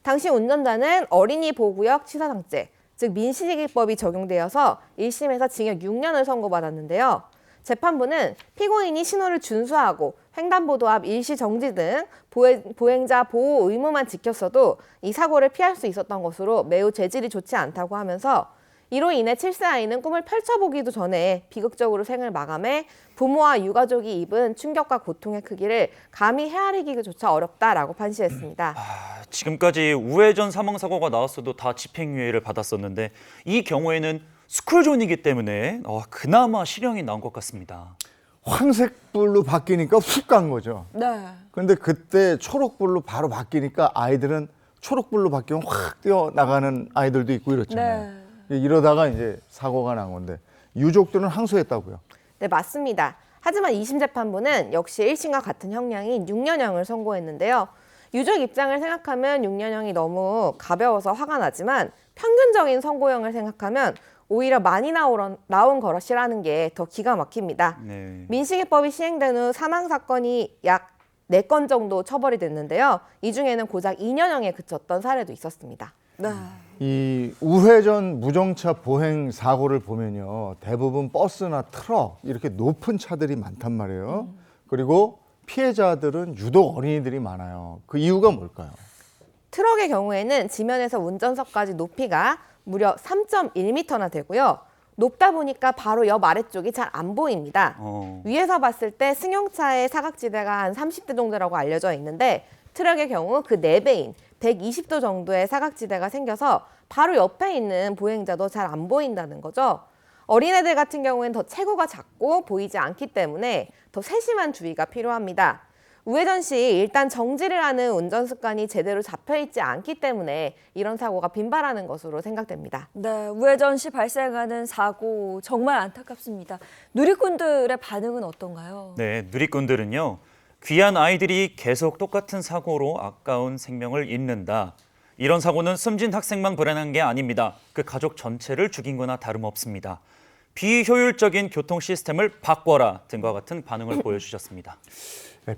당시 운전자는 어린이 보호구역 치사상죄, 즉 민식이법이 적용되어서 1심에서 징역 6년을 선고받았는데요. 재판부는 피고인이 신호를 준수하고 횡단보도 앞 일시 정지 등 보행자 보호 의무만 지켰어도 이 사고를 피할 수 있었던 것으로 매우 죄질이 좋지 않다고 하면서 이로 인해 7세 아이는 꿈을 펼쳐보기도 전에 비극적으로 생을 마감해 부모와 유가족이 입은 충격과 고통의 크기를 감히 헤아리기조차 어렵다라고 판시했습니다. 지금까지 우회전 사망 사고가 나왔어도 다 집행유예를 받았었는데 이 경우에는 스쿨존이기 때문에 그나마 실형이 나온 것 같습니다. 황색불로 바뀌니까 훅 간 거죠. 네. 근데 그때 초록불로 바로 바뀌니까 아이들은 초록불로 바뀌면 확 뛰어나가는 아이들도 있고 이렇잖아요. 이러다가 이제 사고가 난 건데 유족들은 항소했다고요. 네, 맞습니다. 하지만 2심 재판부는 역시 1심과 같은 형량인 6년형을 선고했는데요. 유족 입장을 생각하면 6년형이 너무 가벼워서 화가 나지만 평균적인 선고형을 생각하면 오히려 많이 나온 것이라는 게 더 기가 막힙니다. 네. 민식이법이 시행된 후 사망 사건이 약 4건 정도 처벌이 됐는데요. 이 중에는 고작 2년형에 그쳤던 사례도 있었습니다. 네. 이 우회전 무정차 보행 사고를 보면요. 대부분 버스나 트럭 이렇게 높은 차들이 많단 말이에요. 그리고 피해자들은 유독 어린이들이 많아요. 그 이유가 뭘까요? 트럭의 경우에는 지면에서 운전석까지 높이가 무려 3.1m나 되고요. 높다 보니까 바로 옆 아래쪽이 잘 안 보입니다. 위에서 봤을 때 승용차의 사각지대가 한 30도 정도라고 알려져 있는데 트럭의 경우 그 4배인 120도 정도의 사각지대가 생겨서 바로 옆에 있는 보행자도 잘 안 보인다는 거죠. 어린애들 같은 경우에는 더 체구가 작고 보이지 않기 때문에 더 세심한 주의가 필요합니다. 우회전 시 일단 정지를 하는 운전 습관이 제대로 잡혀있지 않기 때문에 이런 사고가 빈발하는 것으로 생각됩니다. 네, 우회전 시 발생하는 사고 정말 안타깝습니다. 누리꾼들의 반응은 어떤가요? 네, 누리꾼들은요. 귀한 아이들이 계속 똑같은 사고로 아까운 생명을 잃는다. 이런 사고는 숨진 학생만 불안한 게 아닙니다. 그 가족 전체를 죽인 거나 다름없습니다. 비효율적인 교통 시스템을 바꿔라 등과 같은 반응을 보여주셨습니다.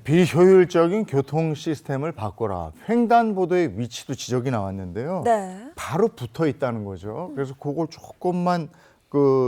비효율적인 교통 시스템을 바꿔라. 횡단보도의 위치도 지적이 나왔는데요. 네. 바로 붙어 있다는 거죠. 그래서 그걸 조금만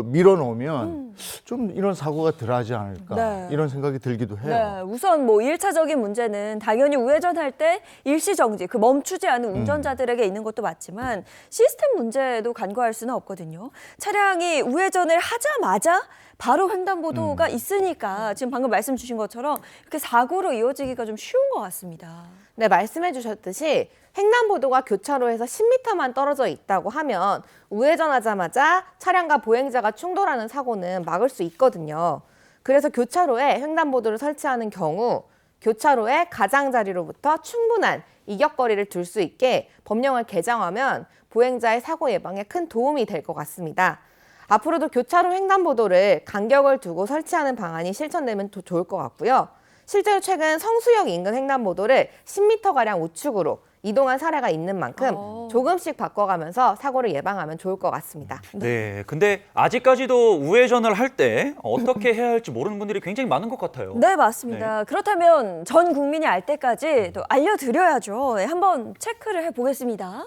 밀어놓으면 좀 이런 사고가 덜하지 않을까 네. 이런 생각이 들기도 해요. 네, 우선 뭐 1차적인 문제는 당연히 우회전할 때 일시정지, 그 멈추지 않은 운전자들에게 있는 것도 맞지만 시스템 문제도 간과할 수는 없거든요. 차량이 우회전을 하자마자 바로 횡단보도가 있으니까 지금 방금 말씀 주신 것처럼 이렇게 사고로 이어지기가 좀 쉬운 것 같습니다. 네, 말씀해 주셨듯이 횡단보도가 교차로에서 10m만 떨어져 있다고 하면 우회전하자마자 차량과 보행자가 충돌하는 사고는 막을 수 있거든요. 그래서 교차로에 횡단보도를 설치하는 경우 교차로의 가장자리로부터 충분한 이격거리를 둘 수 있게 법령을 개정하면 보행자의 사고 예방에 큰 도움이 될 것 같습니다. 앞으로도 교차로 횡단보도를 간격을 두고 설치하는 방안이 실천되면 더 좋을 것 같고요. 실제로 최근 성수역 인근 횡단보도를 10m가량 우측으로 이동한 사례가 있는 만큼 조금씩 바꿔가면서 사고를 예방하면 좋을 것 같습니다. 네, 근데 아직까지도 우회전을 할 때 어떻게 해야 할지 모르는 분들이 굉장히 많은 것 같아요. 네, 맞습니다. 그렇다면 전 국민이 알 때까지 또 알려드려야죠. 네, 한번 체크를 해보겠습니다.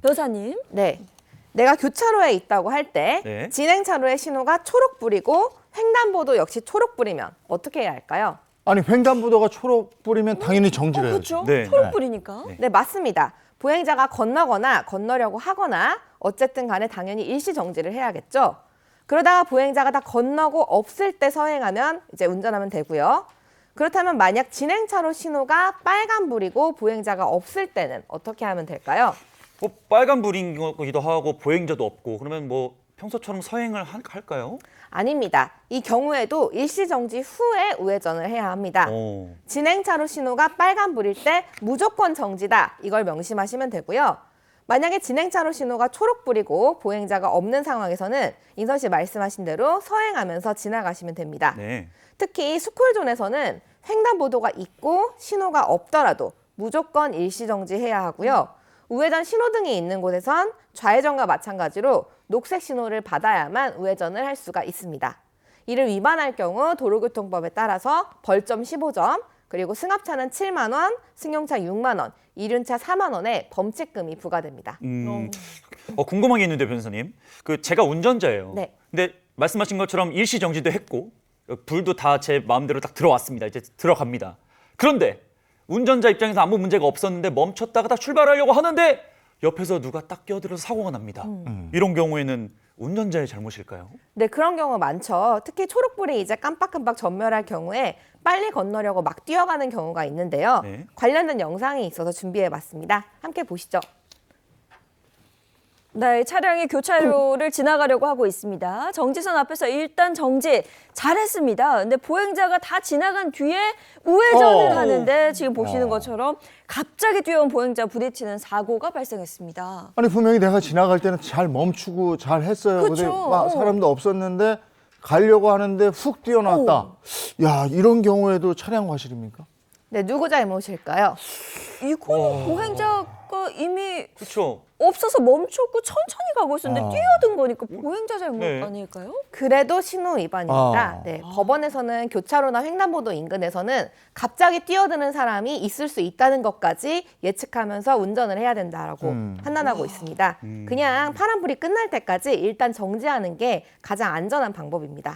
변호사님. 네. 내가 교차로에 있다고 할 때 네. 진행차로의 신호가 초록불이고 횡단보도 역시 초록불이면 어떻게 해야 할까요? 아니 횡단보도가 초록불이면 당연히 정지를 해야죠. 그렇죠. 네. 초록불이니까. 네, 맞습니다. 보행자가 건너거나 건너려고 하거나 어쨌든 간에 당연히 일시 정지를 해야겠죠. 그러다가 보행자가 다 건너고 없을 때 서행하면 이제 운전하면 되고요. 그렇다면 만약 진행차로 신호가 빨간불이고 보행자가 없을 때는 어떻게 하면 될까요? 빨간불이기도 하고 보행자도 없고 그러면 뭐 평소처럼 서행을 할까요? 아닙니다. 이 경우에도 일시 정지 후에 우회전을 해야 합니다. 진행차로 신호가 빨간불일 때 무조건 정지다. 이걸 명심하시면 되고요. 만약에 진행차로 신호가 초록불이고 보행자가 없는 상황에서는 인선 씨 말씀하신 대로 서행하면서 지나가시면 됩니다. 네. 특히 스쿨존에서는 횡단보도가 있고 신호가 없더라도 무조건 일시 정지해야 하고요. 우회전 신호등이 있는 곳에선 좌회전과 마찬가지로 녹색 신호를 받아야만 우회전을 할 수가 있습니다. 이를 위반할 경우 도로교통법에 따라서 벌점 15점, 그리고 승합차는 7만 원, 승용차 6만 원, 이륜차 4만 원의 범칙금이 부과됩니다. 궁금한 게 있는데 변호사님, 제가 운전자예요. 네. 근데 말씀하신 것처럼 일시 정지도 했고 불도 다 제 마음대로 딱 들어왔습니다. 이제 들어갑니다. 그런데 운전자 입장에서 아무 문제가 없었는데 멈췄다가 딱 출발하려고 하는데 옆에서 누가 딱 끼어들어서 사고가 납니다. 이런 경우에는 운전자의 잘못일까요? 네, 그런 경우 많죠. 특히 초록불이 이제 깜빡깜빡 전멸할 경우에 빨리 건너려고 막 뛰어가는 경우가 있는데요. 네. 관련된 영상이 있어서 준비해봤습니다. 함께 보시죠. 네, 차량이 교차로를 지나가려고 하고 있습니다. 정지선 앞에서 일단 정지 잘했습니다. 근데 보행자가 다 지나간 뒤에 우회전을 하는데 지금 보시는 것처럼 갑자기 뛰어온 보행자 부딪히는 사고가 발생했습니다. 아니 분명히 내가 지나갈 때는 잘 멈추고 잘 했어요. 근데 그쵸. 막 사람도 없었는데 가려고 하는데 훅 뛰어났다. 야, 이런 경우에도 차량 과실입니까? 네, 누구 잘못일까요? 이거는 보행자가 이미 그렇죠. 없어서 멈췄고 천천히 가고 있었는데 뛰어든 거니까 보행자 잘못 네. 아닐까요? 그래도 신호 위반입니다. 네, 법원에서는 교차로나 횡단보도 인근에서는 갑자기 뛰어드는 사람이 있을 수 있다는 것까지 예측하면서 운전을 해야 된다라고 판단하고 있습니다. 그냥 파란불이 끝날 때까지 일단 정지하는 게 가장 안전한 방법입니다.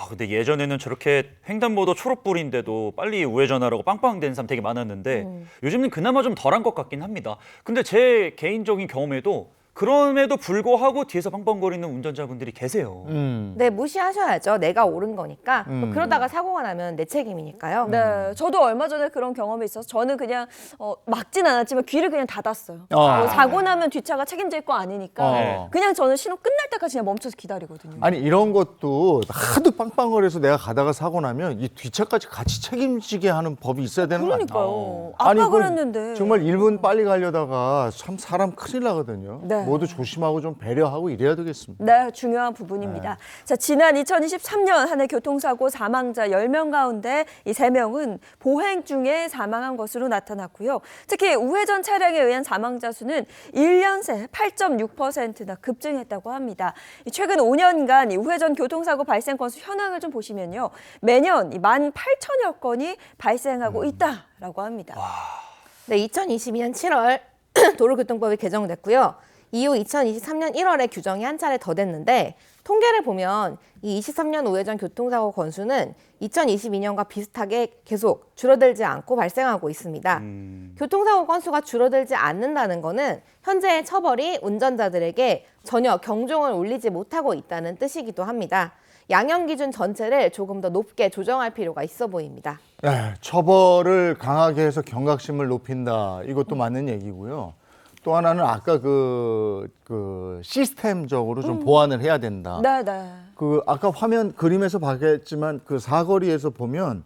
근데 예전에는 저렇게 횡단보도 초록불인데도 빨리 우회전하라고 빵빵대는 사람 되게 많았는데 요즘은 그나마 좀 덜한 것 같긴 합니다. 근데 제 개인적인 경험에도 그럼에도 불구하고 뒤에서 빵빵거리는 운전자분들이 계세요. 네, 무시하셔야죠. 내가 옳은 거니까. 그러다가 사고가 나면 내 책임이니까요. 네, 저도 얼마 전에 그런 경험이 있어서 저는 그냥 막진 않았지만 귀를 그냥 닫았어요. 사고 나면 뒷차가 책임질 거 아니니까 그냥 저는 신호 끝날 때까지 그냥 멈춰서 기다리거든요. 아니 이런 것도 하도 빵빵거려서 내가 가다가 사고 나면 이 뒷차까지 같이 책임지게 하는 법이 있어야 되는 거 아니에요? 그러니까요. 아니, 아까 그건 그랬는데. 정말 1분 빨리 가려다가 참 사람 큰일 나거든요. 네. 모두 조심하고 좀 배려하고 이래야 되겠습니다. 네, 중요한 부분입니다. 자, 지난 2023년 한 해 교통사고 사망자 10명 가운데 이 3명은 보행 중에 사망한 것으로 나타났고요. 특히 우회전 차량에 의한 사망자 수는 1년 새 8.6%나 급증했다고 합니다. 최근 5년간 이 우회전 교통사고 발생 건수 현황을 좀 보시면요. 매년 18,000여 건이 발생하고 있다라고 합니다. 네, 2022년 7월 도로교통법이 개정됐고요. 이후 2023년 1월에 규정이 한 차례 더 됐는데 통계를 보면 이 23년 우회전 교통사고 건수는 2022년과 비슷하게 계속 줄어들지 않고 발생하고 있습니다. 교통사고 건수가 줄어들지 않는다는 거는 현재의 처벌이 운전자들에게 전혀 경종을 울리지 못하고 있다는 뜻이기도 합니다. 양형 기준 전체를 조금 더 높게 조정할 필요가 있어 보입니다. 네, 처벌을 강하게 해서 경각심을 높인다. 이것도 맞는 얘기고요. 또 하나는 아까 그 시스템적으로 좀 보완을 해야 된다. 네, 네. 아까 화면 그림에서 봤겠지만 그 사거리에서 보면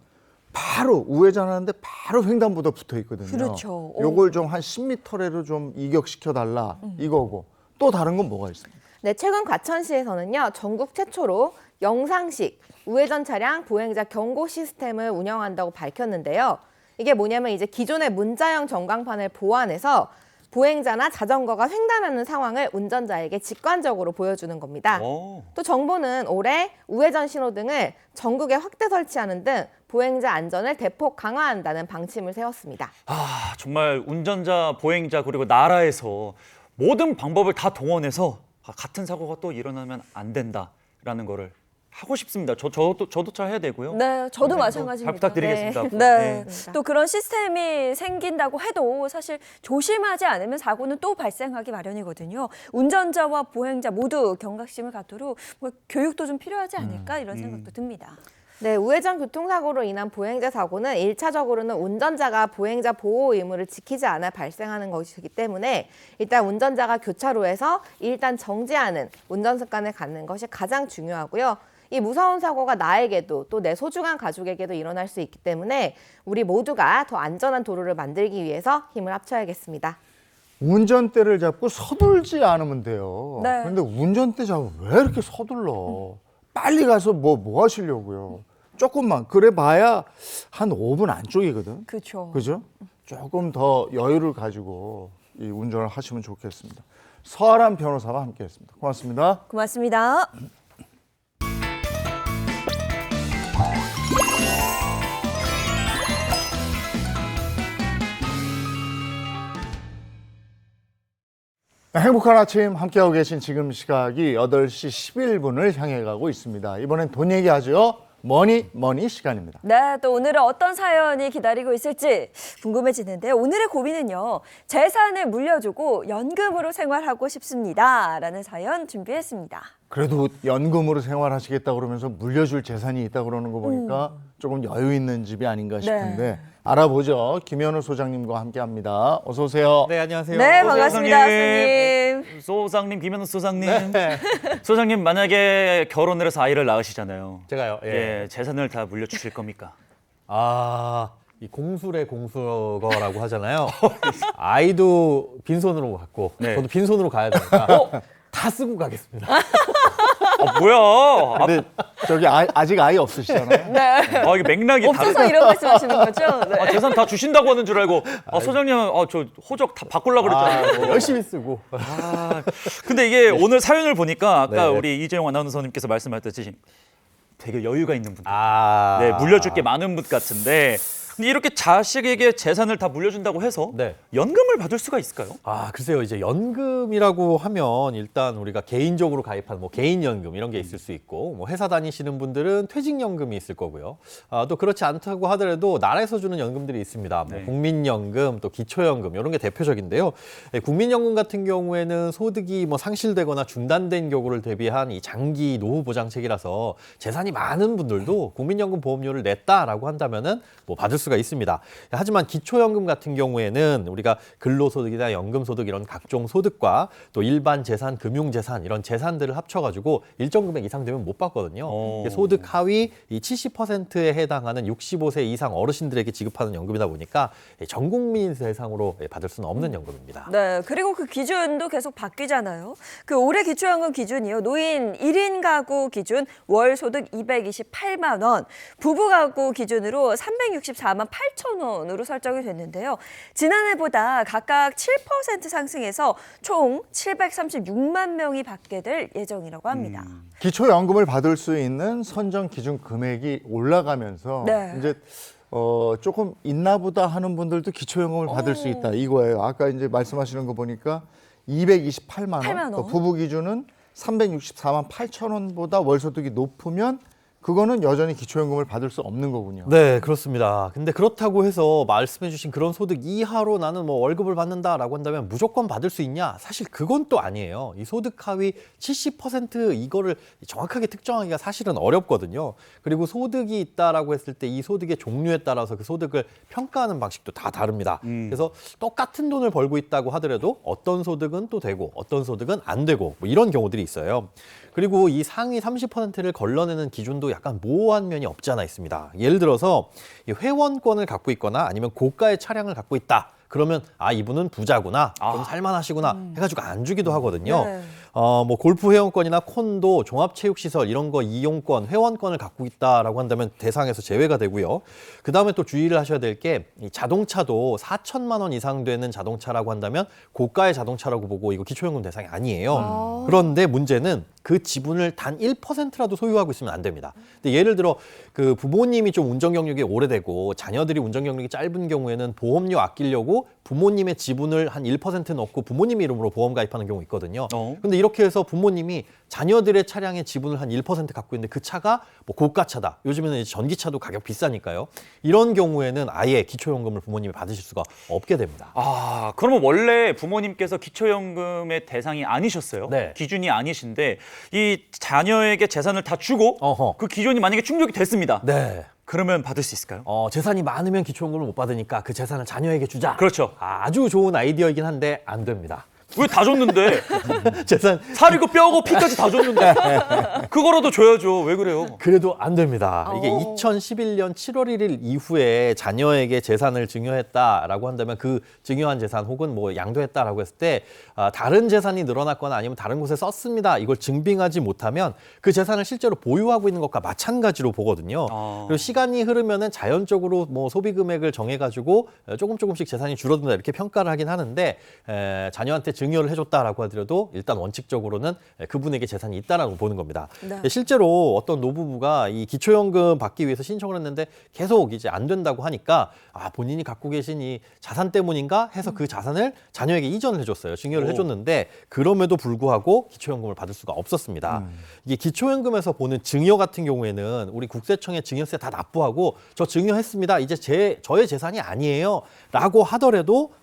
바로 우회전하는데 바로 횡단보도 붙어 있거든요. 그렇죠. 요걸 좀 한 10m래로 좀 이격시켜 달라 이거고 또 다른 건 뭐가 있습니까? 네, 최근 과천시에서는요, 전국 최초로 영상식 우회전 차량 보행자 경고 시스템을 운영한다고 밝혔는데요. 이게 뭐냐면 이제 기존의 문자형 전광판을 보완해서 보행자나 자전거가 횡단하는 상황을 운전자에게 직관적으로 보여주는 겁니다. 오. 또 정부는 올해 우회전 신호등을 전국에 확대 설치하는 등 보행자 안전을 대폭 강화한다는 방침을 세웠습니다. 아, 정말 운전자, 보행자 그리고 나라에서 모든 방법을 다 동원해서 같은 사고가 또 일어나면 안 된다라는 거를 하고 싶습니다. 저도 잘 해야 되고요. 네, 저도 잘 마찬가지입니다. 부탁드리겠습니다. 네. 네. 또 그런 시스템이 생긴다고 해도 사실 조심하지 않으면 사고는 또 발생하기 마련이거든요. 운전자와 보행자 모두 경각심을 갖도록 뭐 교육도 좀 필요하지 않을까 이런 생각도 듭니다. 네, 우회전 교통사고로 인한 보행자 사고는 1차적으로는 운전자가 보행자 보호 의무를 지키지 않아 발생하는 것이기 때문에 일단 운전자가 교차로에서 일단 정지하는 운전 습관을 갖는 것이 가장 중요하고요. 이 무서운 사고가 나에게도 또 내 소중한 가족에게도 일어날 수 있기 때문에 우리 모두가 더 안전한 도로를 만들기 위해서 힘을 합쳐야겠습니다. 운전대를 잡고 서둘지 않으면 돼요. 네. 그런데 운전대 잡으면 왜 이렇게 서둘러? 빨리 가서 뭐 하시려고요? 조금만 그래 봐야 한 5분 안쪽이거든. 그렇죠. 그죠? 조금 더 여유를 가지고 이 운전을 하시면 좋겠습니다. 서아람 변호사와 함께했습니다. 고맙습니다. 고맙습니다. 행복한 아침 함께하고 계신 지금 시각이 8시 11분을 향해 가고 있습니다. 이번엔 돈 얘기하죠. 머니 시간입니다. 네, 또 오늘은 어떤 사연이 기다리고 있을지 궁금해지는데요. 오늘의 고민은요. 재산을 물려주고 연금으로 생활하고 싶습니다. 라는 사연 준비했습니다. 그래도 연금으로 생활하시겠다 그러면서 물려줄 재산이 있다 그러는 거 보니까 조금 여유 있는 집이 아닌가 싶은데 알아보죠. 김현우 소장님과 함께합니다. 어서 오세요. 네, 안녕하세요. 네, 어서 반갑습니다, 소장님. 교수님. 소장님, 김현우 소장님. 소장님 만약에 결혼을 해서 아이를 낳으시잖아요. 제가요. 예, 재산을 다 물려주실 겁니까? 이 공술의 공수거라고 하잖아요. 아이도 빈손으로 갔고 네. 저도 빈손으로 가야 되니까 다 쓰고 가겠습니다. 아, 뭐야? 근데 저기 아직 아이 없으시잖아요. 네. 아, 이게 맥락이 없어서 다르. 이런 말씀하시는 거죠? 네. 아, 재산 다 주신다고 하는 줄 알고. 아, 소장님은 저 호적 다 바꾸려고 그랬잖아요. 열심히 쓰고. 근데 이게 오늘 사연을 보니까 아까 네. 우리 이재용 아나운서님께서 말씀하셨듯이 되게 여유가 있는 분들. 아. 네, 물려줄 게 많은 분 같은데. 근데 이렇게 자식에게 재산을 다 물려준다고 해서 네. 연금을 받을 수가 있을까요? 글쎄요. 이제 연금이라고 하면 일단 우리가 개인적으로 가입한 뭐 개인연금 이런 게 있을 수 있고 뭐 회사 다니시는 분들은 퇴직연금이 있을 거고요. 또 그렇지 않다고 하더라도 나라에서 주는 연금들이 있습니다. 뭐 네. 국민연금, 또 기초연금 이런 게 대표적인데요. 국민연금 같은 경우에는 소득이 뭐 상실되거나 중단된 경우를 대비한 이 장기 노후 보장책이라서 재산이 많은 분들도 국민연금 보험료를 냈다라고 한다면은 뭐 받을 수가 있습니다. 하지만 기초연금 같은 경우에는 우리가 근로소득이나 연금소득 이런 각종 소득과 또 일반 재산, 금융재산 이런 재산들을 합쳐가지고 일정 금액 이상 되면 못 받거든요. 이게 소득 하위 이 70%에 해당하는 65세 이상 어르신들에게 지급하는 연금이다 보니까 전 국민 대상으로 받을 수는 없는 연금입니다. 네, 그리고 그 기준도 계속 바뀌잖아요. 그 올해 기초연금 기준이요. 노인 1인 가구 기준 월 소득 228만 원, 부부 가구 기준으로 364만 8천 원으로 설정이 됐는데요. 지난해보다 각각 7% 상승해서 총 736만 명이 받게 될 예정이라고 합니다. 기초연금을 받을 수 있는 선정 기준 금액이 올라가면서 네. 이제 조금 있나 보다 하는 분들도 기초연금을 받을 수 있다 이거예요. 아까 이제 말씀하시는 거 보니까 228만 8만 원, 원. 또 부부 기준은 364만 8천 원보다 월소득이 높으면 그거는 여전히 기초연금을 받을 수 없는 거군요. 네, 그렇습니다. 근데 그렇다고 해서 말씀해주신 그런 소득 이하로 나는 뭐 월급을 받는다라고 한다면 무조건 받을 수 있냐? 사실 그건 또 아니에요. 이 소득 하위 70% 이거를 정확하게 특정하기가 사실은 어렵거든요. 그리고 소득이 있다라고 했을 때 이 소득의 종류에 따라서 그 소득을 평가하는 방식도 다 다릅니다. 그래서 똑같은 돈을 벌고 있다고 하더라도 어떤 소득은 또 되고 어떤 소득은 안 되고 뭐 이런 경우들이 있어요. 그리고 이 상위 30%를 걸러내는 기준도 약간 모호한 면이 없지 않아 있습니다. 예를 들어서 이 회원권을 갖고 있거나 아니면 고가의 차량을 갖고 있다. 그러면 아 이분은 부자구나, 좀 아. 살만하시구나 해가지고 안 주기도 하거든요. 네. 뭐 골프 회원권이나 콘도, 종합체육시설 이런 거 이용권, 회원권을 갖고 있다라고 한다면 대상에서 제외가 되고요. 그 다음에 또 주의를 하셔야 될 게 이 자동차도 4천만 원 이상 되는 자동차라고 한다면 고가의 자동차라고 보고 이거 기초연금 대상이 아니에요. 그런데 문제는 그 지분을 단 1%라도 소유하고 있으면 안 됩니다. 근데 예를 들어 그 부모님이 좀 운전 경력이 오래되고 자녀들이 운전 경력이 짧은 경우에는 보험료 아끼려고 부모님의 지분을 한 1% 넣고 부모님 이름으로 보험 가입하는 경우 있거든요. 근데 이렇게 해서 부모님이 자녀들의 차량의 지분을 한 1% 갖고 있는데 그 차가 뭐 고가차다. 요즘에는 이제 전기차도 가격 비싸니까요. 이런 경우에는 아예 기초연금을 부모님이 받으실 수가 없게 됩니다. 아, 그러면 원래 부모님께서 기초연금의 대상이 아니셨어요? 네. 기준이 아니신데 이 자녀에게 재산을 다 주고 어허. 그 기준이 만약에 충족이 됐습니다. 네. 그러면 받을 수 있을까요? 재산이 많으면 기초연금을 못 받으니까 그 재산을 자녀에게 주자. 그렇죠. 아주 좋은 아이디어이긴 한데 안 됩니다. 왜 다 줬는데? 재산 살이고 뼈고 피까지 다 줬는데 그거라도 줘야죠. 왜 그래요? 그래도 안 됩니다. 이게 2011년 7월 1일 이후에 자녀에게 재산을 증여했다라고 한다면 그 증여한 재산 혹은 뭐 양도했다라고 했을 때 다른 재산이 늘어났거나 아니면 다른 곳에 썼습니다. 이걸 증빙하지 못하면 그 재산을 실제로 보유하고 있는 것과 마찬가지로 보거든요. 그리고 시간이 흐르면은 자연적으로 뭐 소비 금액을 정해가지고 조금씩 재산이 줄어든다 이렇게 평가를 하긴 하는데 자녀한테 증여를 해줬다라고 하더라도 일단 원칙적으로는 그분에게 재산이 있다라고 보는 겁니다. 네. 실제로 어떤 노부부가 이 기초연금 받기 위해서 신청을 했는데 계속 이제 안 된다고 하니까 본인이 갖고 계신 이 자산 때문인가 해서 그 자산을 자녀에게 이전을 해줬어요. 증여를 해줬는데 그럼에도 불구하고 기초연금을 받을 수가 없었습니다. 이게 기초연금에서 보는 증여 같은 경우에는 우리 국세청에 증여세 다 납부하고 저 증여했습니다. 이제 저의 재산이 아니에요. 라고 하더라도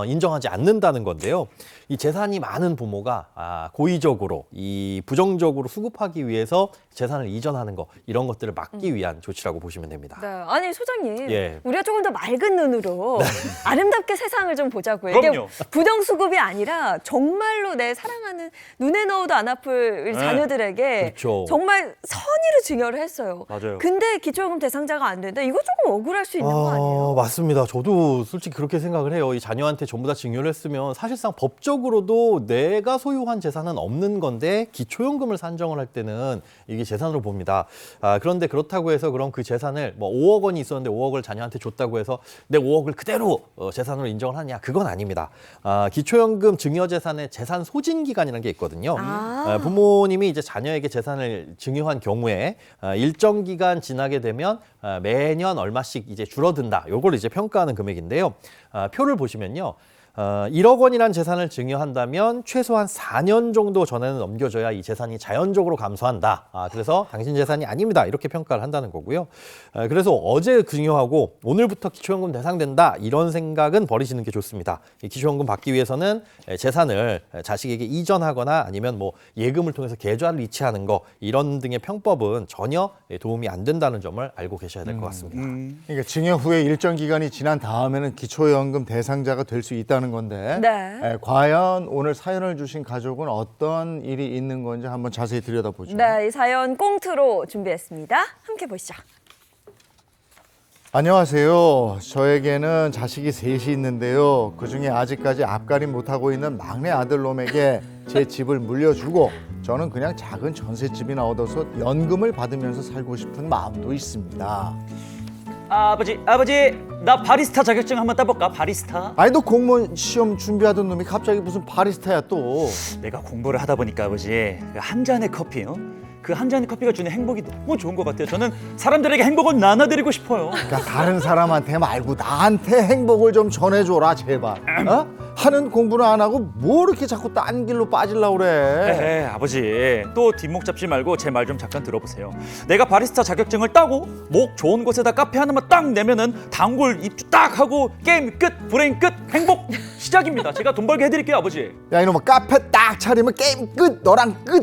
인정하지 않는다는 건데요. 이 재산이 많은 부모가 고의적으로 이 부정적으로 수급하기 위해서 재산을 이전하는 거 이런 것들을 막기 위한 조치라고 보시면 됩니다. 네. 아니 소장님, 예. 우리가 조금 더 맑은 눈으로 아름답게 세상을 좀 보자고요. 그럼요. 이게 부정수급이 아니라 정말로 내 사랑하는 눈에 넣어도 안 아플 우리 자녀들에게 그렇죠. 정말 선의로 증여를 했어요. 맞아요. 근데 기초연금 대상자가 안 된다. 이거 조금 억울할 수 있는 거 아니에요? 맞습니다. 저도 솔직히 그렇게 생각을 해요. 이 자녀한테 전부 다 증여를 했으면 사실상 법적으로도 내가 소유한 재산은 없는 건데 기초연금을 산정을 할 때는 이게 재산으로 봅니다. 그런데 그렇다고 해서 그럼 그 재산을 뭐 5억 원이 있었는데 5억을 자녀한테 줬다고 해서 내 5억을 그대로 재산으로 인정을 하냐? 그건 아닙니다. 기초연금 증여재산의 재산 소진 기간이라는 게 있거든요. 부모님이 이제 자녀에게 재산을 증여한 경우에 일정 기간 지나게 되면 매년 얼마씩 이제 줄어든다. 요걸 이제 평가하는 금액인데요. 표를 보시면요. 1억 원이란 재산을 증여한다면 최소한 4년 정도 전에는 넘겨줘야 이 재산이 자연적으로 감소한다. 그래서 당신 재산이 아닙니다. 이렇게 평가를 한다는 거고요. 그래서 어제 증여하고 오늘부터 기초연금 대상된다. 이런 생각은 버리시는 게 좋습니다. 이 기초연금 받기 위해서는 재산을 자식에게 이전하거나 아니면 뭐 예금을 통해서 계좌를 이체하는 거 이런 등의 평법은 전혀 도움이 안 된다는 점을 알고 계셔야 될 것 같습니다. 그러니까 증여 후에 일정 기간이 지난 다음에는 기초연금 대상자가 될 수 있다는 건데 네. 과연 오늘 사연을 주신 가족은 어떤 일이 있는 건지 한번 자세히 들여다보죠. 네, 이 사연 꽁트로 준비했습니다. 함께 보시죠. 안녕하세요. 저에게는 자식이 셋이 있는데요. 그중에 아직까지 앞가림 못하고 있는 막내 아들놈에게 제 집을 물려주고 저는 그냥 작은 전셋집이나 얻어서 연금을 받으면서 살고 싶은 마음도 있습니다. 아버지, 나 바리스타 자격증 한번 따볼까? 바리스타? 아니 너 공무원 시험 준비하던 놈이 갑자기 무슨 바리스타야 또. 내가 공부를 하다 보니까 아버지 한 잔의 커피, 그 한 잔의 커피가 주는 행복이 너무 좋은 것 같아요. 저는 사람들에게 행복을 나눠드리고 싶어요. 그러니까 다른 사람한테 말고 나한테 행복을 좀 전해줘라 제발. 하는 공부는 안 하고 뭐 이렇게 자꾸 딴 길로 빠지려고 그래. 에헤, 아버지 또 뒷목 잡지 말고 제 말 좀 잠깐 들어보세요. 내가 바리스타 자격증을 따고 목 좋은 곳에다 카페 하나만 딱 내면은 단골 입주 딱 하고 게임 끝, 브레인 끝, 행복 시작입니다. 제가 돈 벌게 해드릴게요, 아버지. 야 이놈아 카페 딱 차리면 게임 끝 너랑 끝.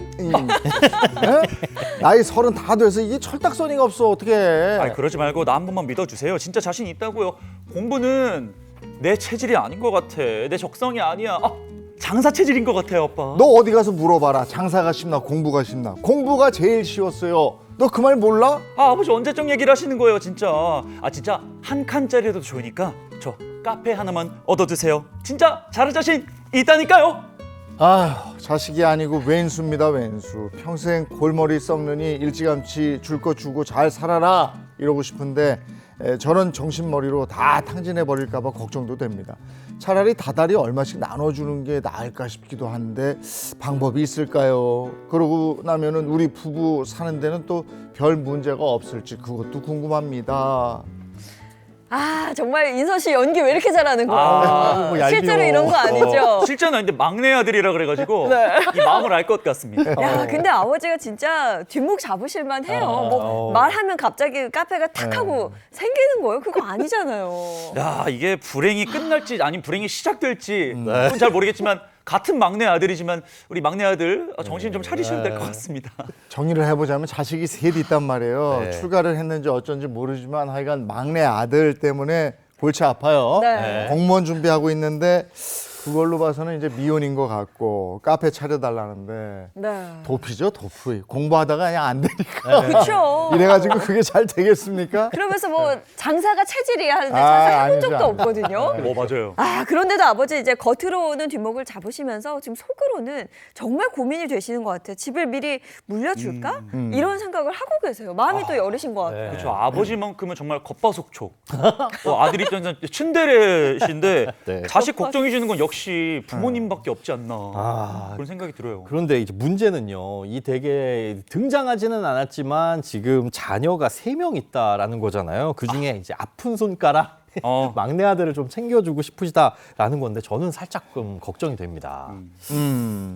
나이 30 다 돼서 이게 철딱서니가 없어 어떡해. 아니 그러지 말고 나 한 번만 믿어주세요. 진짜 자신 있다고요. 공부는 내 체질이 아닌 것 같아. 내 적성이 아니야. 장사 체질인 것 같아요, 아빠. 너 어디 가서 물어봐라. 장사가 쉽나 공부가 쉽나. 공부가 제일 쉬웠어요. 너 그 말 몰라? 아버지 언제적 얘기를 하시는 거예요, 진짜. 진짜 한 칸짜리라도 좋으니까 저 카페 하나만 얻어드세요. 진짜 잘할 자신 있다니까요. 아휴, 자식이 아니고 왼수입니다, 왼수. 평생 골머리 썩느니 일찌감치 줄 거 주고 잘 살아라 이러고 싶은데 저런 정신머리로 다 탕진해 버릴까 봐 걱정도 됩니다. 차라리 다달이 얼마씩 나눠주는 게 나을까 싶기도 한데 방법이 있을까요? 그러고 나면은 우리 부부 사는 데는 또 별 문제가 없을지 그것도 궁금합니다. 아, 정말 인선 씨 연기 왜 이렇게 잘하는 거예요? 아, 뭐 실제로 얄미워. 이런 거 아니죠? 실제는 근데 막내 아들이라 그래가지고 이 마음을 알 것 같습니다. 야, 근데 아버지가 진짜 뒷목 잡으실만 해요. 뭐 말하면 갑자기 카페가 탁 하고 생기는 거예요? 그거 아니잖아요. 야, 이게 불행이 끝날지 아니면 불행이 시작될지 그건 잘 모르겠지만 같은 막내 아들이지만 우리 막내 아들 정신 좀 차리셔야 될 것 같습니다. 정리를 해보자면 자식이 셋 있단 말이에요. 네. 출가를 했는지 어쩐지 모르지만 하여간 막내 아들 때문에 골치 아파요. 네. 공무원 준비하고 있는데 그걸로 봐서는 이제 미혼인 것 같고 카페 차려달라는데 네. 도피죠, 도피. 공부하다가 그냥 안 되니까. 그렇죠. 이래가지고 그게 잘 되겠습니까? 그러면서 뭐 장사가 체질이야 하는데 아, 장사 해본 아니죠, 적도 아니죠. 없거든요. 맞아요. 아, 그런데도 아버지 이제 겉으로는 뒷목을 잡으시면서 지금 속으로는 정말 고민이 되시는 것 같아요. 집을 미리 물려줄까? 이런 생각을 하고 계세요. 마음이 또 여리신 것 같아요. 그렇죠. 아버지만큼은 정말 겉바속촉. 아들 입장에서 츤데레신데 네. 자식 걱정해 주는 건 역시 부모님밖에 없지 않나 그런 생각이 들어요. 그런데 이제 문제는요. 이 댁에 등장하지는 않았지만 지금 자녀가 3명 있다라는 거잖아요. 그중에 이제 아픈 손가락 막내 아들을 좀 챙겨주고 싶으시다라는 건데 저는 살짝 좀 걱정이 됩니다.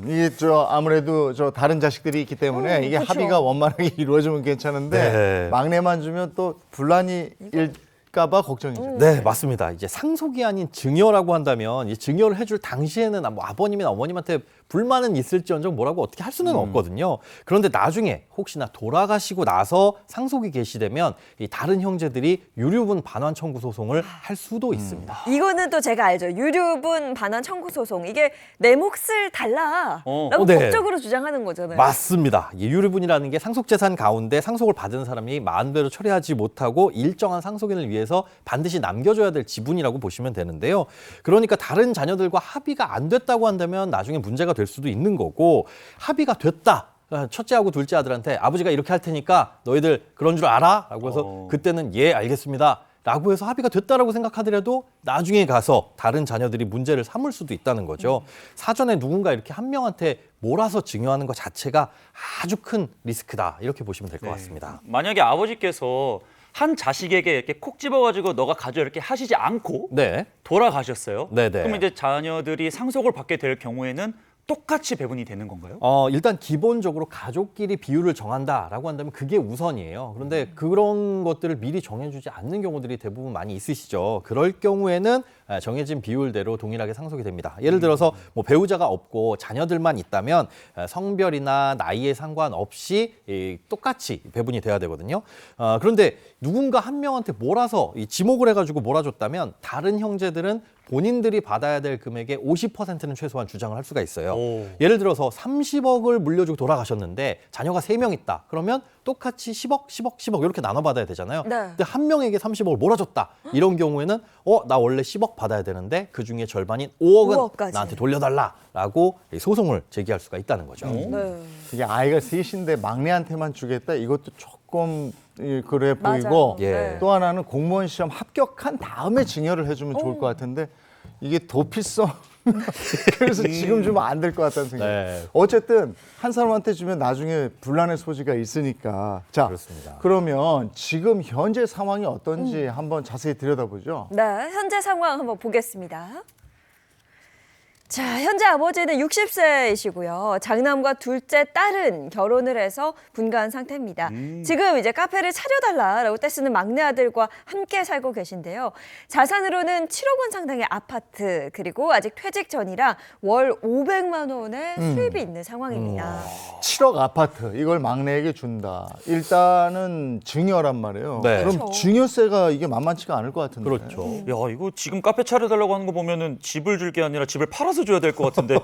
이게 아무래도 다른 자식들이 있기 때문에 이게 그쵸. 합의가 원만하게 이루어지면 괜찮은데 네. 막내만 주면 또 분란이 일까봐 걱정이죠. 네, 맞습니다. 이제 상속이 아닌 증여라고 한다면 이 증여를 해줄 당시에는 뭐 아버님이나 어머님한테 불만은 있을지언정 뭐라고 어떻게 할 수는 없거든요. 그런데 나중에 혹시나 돌아가시고 나서 상속이 개시되면 이 다른 형제들이 유류분 반환 청구 소송을 할 수도 있습니다. 이거는 또 제가 알죠. 유류분 반환 청구 소송. 이게 내 몫을 달라라고 네. 법적으로 주장하는 거잖아요. 맞습니다. 이 유류분이라는 게 상속재산 가운데 상속을 받은 사람이 마음대로 처리하지 못하고 일정한 상속인을 위해서 반드시 남겨줘야 될 지분이라고 보시면 되는데요. 그러니까 다른 자녀들과 합의가 안 됐다고 한다면 나중에 문제가 될 수도 있는 거고 합의가 됐다. 첫째하고 둘째 아들한테 아버지가 이렇게 할 테니까 너희들 그런 줄 알아? 라고 해서 그때는 예, 알겠습니다. 라고 해서 합의가 됐다라고 생각하더라도 나중에 가서 다른 자녀들이 문제를 삼을 수도 있다는 거죠. 사전에 누군가 이렇게 한 명한테 몰아서 증여하는 것 자체가 아주 큰 리스크다. 이렇게 보시면 될 것 같습니다. 만약에 아버지께서 한 자식에게 이렇게 콕 집어가지고 너가 가져 이렇게 하시지 않고 네. 돌아가셨어요. 네네. 그럼 이제 자녀들이 상속을 받게 될 경우에는 똑같이 배분이 되는 건가요? 일단 기본적으로 가족끼리 비율을 정한다라고 한다면 그게 우선이에요. 그런데 그런 것들을 미리 정해주지 않는 경우들이 대부분 많이 있으시죠. 그럴 경우에는 정해진 비율대로 동일하게 상속이 됩니다. 예를 들어서 뭐 배우자가 없고 자녀들만 있다면 성별이나 나이에 상관없이 똑같이 배분이 돼야 되거든요. 그런데 누군가 한 명한테 몰아서 지목을 해가지고 몰아줬다면 다른 형제들은 본인들이 받아야 될 금액의 50%는 최소한 주장을 할 수가 있어요. 예를 들어서 30억을 물려주고 돌아가셨는데 자녀가 3명 있다. 그러면 똑같이 10억, 10억, 10억 이렇게 나눠 받아야 되잖아요. 네. 근데 한 명에게 30억을 몰아줬다. 이런 경우에는 나 원래 10억 받아야 되는데 그중에 절반인 5억은 5억까지. 나한테 돌려달라라고 소송을 제기할 수가 있다는 거죠. 네. 이게 아이가 셋인데 막내한테만 주겠다 이것도 조금 그래 맞아요. 보이고 예. 또 하나는 공무원 시험 합격한 다음에 증여를 해주면 좋을 것 같은데 이게 도피성 그래서 지금 주면 안 될 것 같다는 생각이 네. 어쨌든 한 사람한테 주면 나중에 분란의 소지가 있으니까 자 그렇습니다. 그러면 지금 현재 상황이 어떤지 한번 자세히 들여다보죠. 네, 현재 상황 한번 보겠습니다. 자, 현재 아버지는 60세이시고요. 장남과 둘째 딸은 결혼을 해서 분가한 상태입니다. 지금 이제 카페를 차려달라라고 떼쓰는 막내 아들과 함께 살고 계신데요. 자산으로는 7억 원 상당의 아파트 그리고 아직 퇴직 전이라 월 500만 원의 수입이 있는 상황입니다. 7억 아파트 이걸 막내에게 준다. 일단은 증여란 말이에요. 네. 그럼 그렇죠. 증여세가 이게 만만치가 않을 것 같은데. 그렇죠. 야, 이거 지금 카페 차려달라고 하는 거 보면은 집을 줄 게 아니라 집을 팔아서 떼어서 줘야 될 것 같은데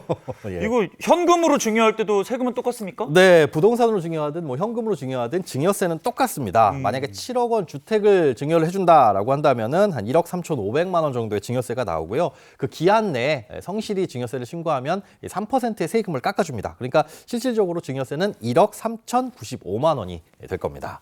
예. 이거 현금으로 증여할 때도 세금은 똑같습니까? 네, 부동산으로 증여하든 뭐 현금으로 증여하든 증여세는 똑같습니다. 만약에 7억 원 주택을 증여를 해준다라고 한다면은 한 1억 3,500만 원 정도의 증여세가 나오고요. 그 기한 내에 성실히 증여세를 신고하면 3%의 세금을 깎아줍니다. 그러니까 실질적으로 증여세는 1억 3,095만 원이 될 겁니다.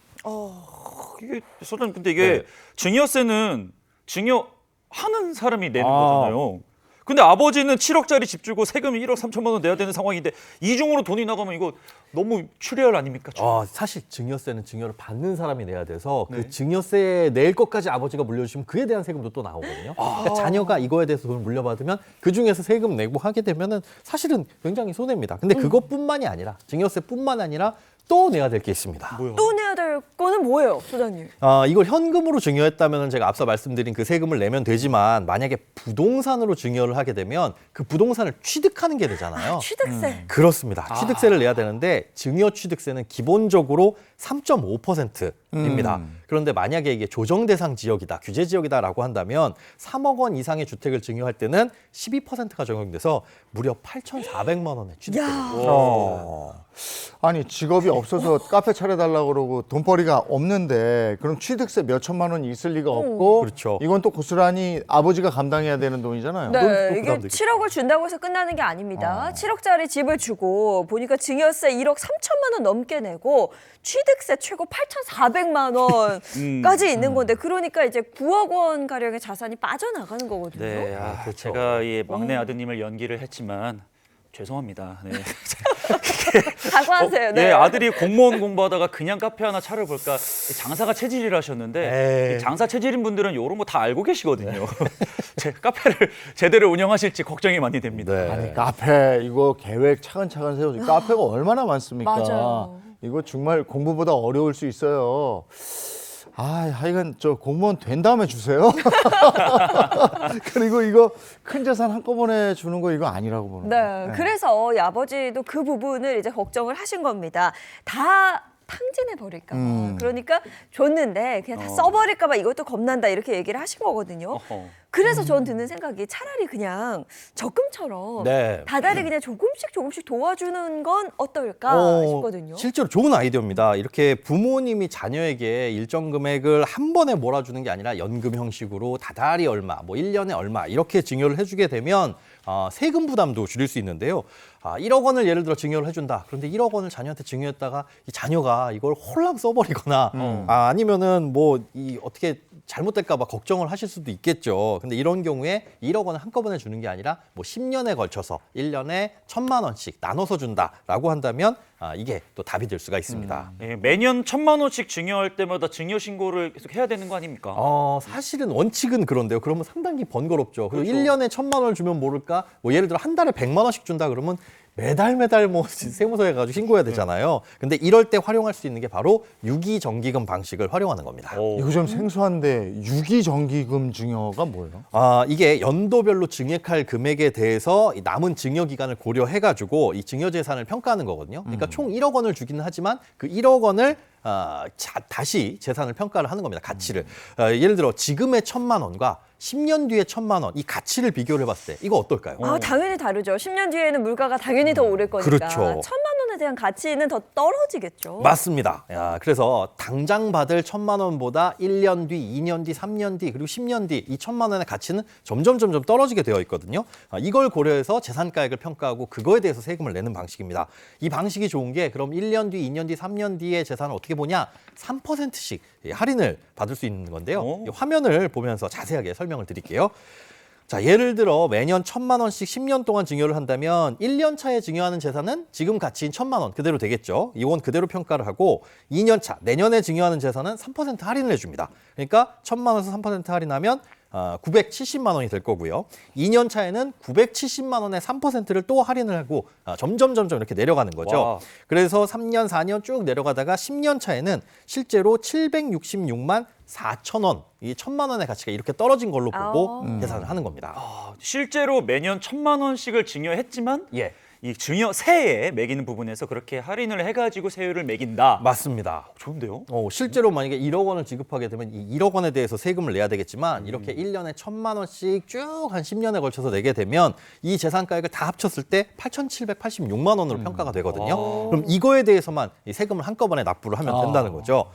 이게 소장님 근데 이게 네. 증여세는 증여하는 사람이 내는 아. 거잖아요. 근데 아버지는 7억짜리 집 주고 세금 1억 3천만 원 내야 되는 상황인데 이중으로 돈이 나가면 이거 너무 출혈 아닙니까? 사실 증여세는 증여를 받는 사람이 내야 돼서 네. 그 증여세 낼 것까지 아버지가 물려주시면 그에 대한 세금도 또 나오거든요. 그러니까 자녀가 이거에 대해서 돈을 물려받으면 그 중에서 세금 내고 하게 되면은 사실은 굉장히 손해입니다. 근데 그것뿐만이 아니라 증여세뿐만 아니라 또 내야 될 게 있습니다. 또 내야 될 거는 뭐예요, 소장님? 이걸 현금으로 증여했다면 제가 앞서 말씀드린 그 세금을 내면 되지만 만약에 부동산으로 증여를 하게 되면 그 부동산을 취득하는 게 되잖아요. 취득세. 그렇습니다. 취득세를 내야 되는데 증여 취득세는 기본적으로 3.5%입니다. 그런데 만약에 이게 조정 대상 지역이다, 규제 지역이다라고 한다면 3억 원 이상의 주택을 증여할 때는 12%가 적용돼서 무려 8,400만 원의 취득세가 아니 직업이 없어서 카페 차려달라고 그러고 돈벌이가 없는데 그럼 취득세 몇 천만 원이 있을 리가 없고 그렇죠. 이건 또 고스란히 아버지가 감당해야 되는 돈이잖아요. 네, 또 이게 부담되겠죠. 7억을 준다고 해서 끝나는 게 아닙니다. 7억짜리 집을 주고 보니까 증여세 1억 3천만 원 넘게 내고 취득세 최고 8,400만 원까지 있는 건데 그러니까 이제 9억 원 가량의 자산이 빠져나가는 거거든요. 네, 그렇죠. 제가 이 막내 아드님을 연기를 했지만 죄송합니다. 네. 사과하세요. 네. 네, 아들이 공무원 공부하다가 그냥 카페 하나 차려볼까 장사가 체질이라 하셨는데 에이. 이 장사 체질인 분들은 이런 거 다 알고 계시거든요. 제 카페를 제대로 운영하실지 걱정이 많이 됩니다. 네. 아니 카페 이거 계획 차근차근 세워서 카페가 얼마나 많습니까? 맞아요. 이거 정말 공부보다 어려울 수 있어요. 하여간 저 공무원 된 다음에 주세요. 그리고 이거 큰 재산 한꺼번에 주는 거 이거 아니라고 보는 거예요. 네, 그래서 이 아버지도 그 부분을 이제 걱정을 하신 겁니다. 다 탕진해 버릴까 봐. 그러니까 줬는데 그냥 다 써버릴까 봐 이것도 겁난다 이렇게 얘기를 하신 거거든요. 어허. 그래서 전 드는 생각이 차라리 그냥 적금처럼 네. 다달이 그냥 조금씩 도와주는 건 어떨까 싶거든요. 실제로 좋은 아이디어입니다. 이렇게 부모님이 자녀에게 일정 금액을 한 번에 몰아주는 게 아니라 연금 형식으로 다달이 얼마, 뭐 1년에 얼마 이렇게 증여를 해주게 되면 세금 부담도 줄일 수 있는데요. 1억 원을 예를 들어 증여를 해준다. 그런데 1억 원을 자녀한테 증여했다가 이 자녀가 이걸 홀랑 써버리거나 아니면은 뭐 어떻게 잘못될까 봐 걱정을 하실 수도 있겠죠. 근데 이런 경우에 1억 원을 한꺼번에 주는 게 아니라 뭐 10년에 걸쳐서 1년에 1,000만 원씩 나눠서 준다라고 한다면 이게 또 답이 될 수가 있습니다. 네, 매년 1,000만 원씩 증여할 때마다 증여 신고를 계속 해야 되는 거 아닙니까? 사실은 원칙은 그런데요. 그러면 상당히 번거롭죠. 그리고 그렇죠. 1년에 1,000만 원을 주면 모를까? 뭐 예를 들어 한 달에 100만 원씩 준다 그러면 매달 뭐 세무서에 가지고 신고해야 되잖아요. 근데 이럴 때 활용할 수 있는 게 바로 유기정기금 방식을 활용하는 겁니다. 이거 좀 생소한데 유기정기금 증여가 뭐예요? 이게 연도별로 증액할 금액에 대해서 이 남은 증여 기간을 고려해가지고 이 증여 재산을 평가하는 거거든요. 그러니까 총 1억 원을 주기는 하지만 그 1억 원을 다시 재산을 평가를 하는 겁니다. 가치를. 예를 들어 지금의 1,000만 원과 10년 뒤에 1,000만 원, 이 가치를 비교를 해봤을 때 이거 어떨까요? 당연히 다르죠. 10년 뒤에는 물가가 당연히 더 오를 거니까 그렇죠. 1,000만 원에 대한 가치는 더 떨어지겠죠. 맞습니다. 그래서 당장 받을 1,000만 원보다 1년 뒤, 2년 뒤, 3년 뒤, 그리고 10년 뒤 이 1,000만 원의 가치는 점점 떨어지게 되어 있거든요. 이걸 고려해서 재산가액을 평가하고 그거에 대해서 세금을 내는 방식입니다. 이 방식이 좋은 게 그럼 1년 뒤, 2년 뒤, 3년 뒤의 재산을 어떻게 보냐? 3%씩 할인을 받을 수 있는 건데요. 이 화면을 보면서 자세하게 설명을 드릴게요. 자, 예를 들어 매년 1,000만 원씩 10년 동안 증여를 한다면 1년 차에 증여하는 재산은 지금 가치인 1,000만 원 그대로 되겠죠. 이건 그대로 평가를 하고 2년 차, 내년에 증여하는 재산은 3% 할인을 해줍니다. 그러니까 1,000만 원에서 3% 할인하면 970만 원이 될 거고요. 2년 차에는 970만 원의 3%를 또 할인을 하고 점점 이렇게 내려가는 거죠. 와. 그래서 3년, 4년 쭉 내려가다가 10년 차에는 실제로 766만 4천 원, 이 1,000만 원의 가치가 이렇게 떨어진 걸로 보고 계산을 하는 겁니다. 실제로 매년 1,000만 원씩을 증여했지만 예. 이 증여 세에 매기는 부분에서 그렇게 할인을 해가지고 세율을 매긴다. 맞습니다. 좋은데요? 실제로 만약에 1억 원을 지급하게 되면 이 1억 원에 대해서 세금을 내야 되겠지만 이렇게 1년에 1,000만 원씩 쭉 한 10년에 걸쳐서 내게 되면 이 재산가액을 다 합쳤을 때 8,786만 원으로 평가가 되거든요. 그럼 이거에 대해서만 이 세금을 한꺼번에 납부를 하면 된다는 거죠.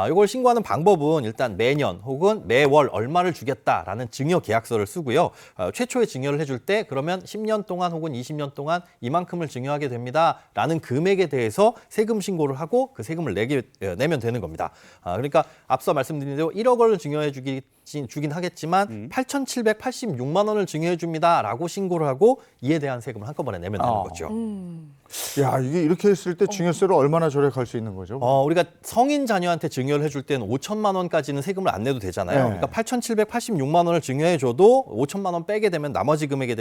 이걸 신고하는 방법은 일단 매년 혹은 매월 얼마를 주겠다라는 증여 계약서를 쓰고요. 최초에 증여를 해줄 때 그러면 10년 동안 혹은 20년 동안 이만큼을 증여하게 됩니다라는 금액에 대해서 세금 신고를 하고 그 세금을 내면 되는 겁니다. 그러니까 앞서 말씀드린 대로 1억 원을 증여해 주긴 하겠지만 8,786만 원을 증여해 줍니다라고 신고를 하고 이에 대한 세금을 한꺼번에 내면 되는 거죠. 야, 이게 이렇게 했을 때 증여세를 얼마나 절약할 수 있는 거죠? 우리가 성인 자녀한테 증여를 해줄 때는 5천만 원까지는 세금을 안 내도 되잖아요. 네. 그러니까 8,786만 원을 증여해줘도 5천만 원 빼게 되면 나머지 금액에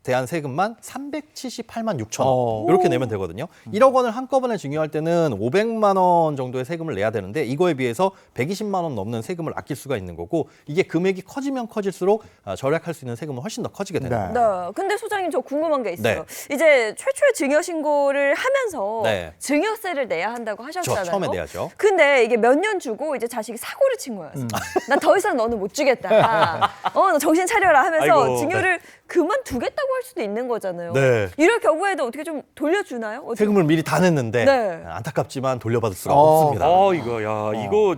대한 세금만 378만 6천 원 이렇게 내면 되거든요. 1억 원을 한꺼번에 증여할 때는 500만 원 정도의 세금을 내야 되는데 이거에 비해서 120만 원 넘는 세금을 아낄 수가 있는 거고 이게 금액이 커지면 커질수록 절약할 수 있는 세금은 훨씬 더 커지게 되는 네. 거예요. 네. 근데 소장님 저 궁금한 게 있어요. 이제 최초의 증여 신고를 하면서 네. 증여세를 내야 한다고 하셨잖아요. 처음에 내야죠. 근데 이게 몇 년 주고 이제 자식이 사고를 친 거예요. 나 더 이상 너는 못 주겠다. 너 정신 차려라 하면서 아이고. 증여를 그만두겠다고 할 수도 있는 거잖아요. 네. 이럴 경우에도 어떻게 좀 돌려주나요? 어떻게? 세금을 미리 다 냈는데 네. 안타깝지만 돌려받을 수가 없습니다. 이거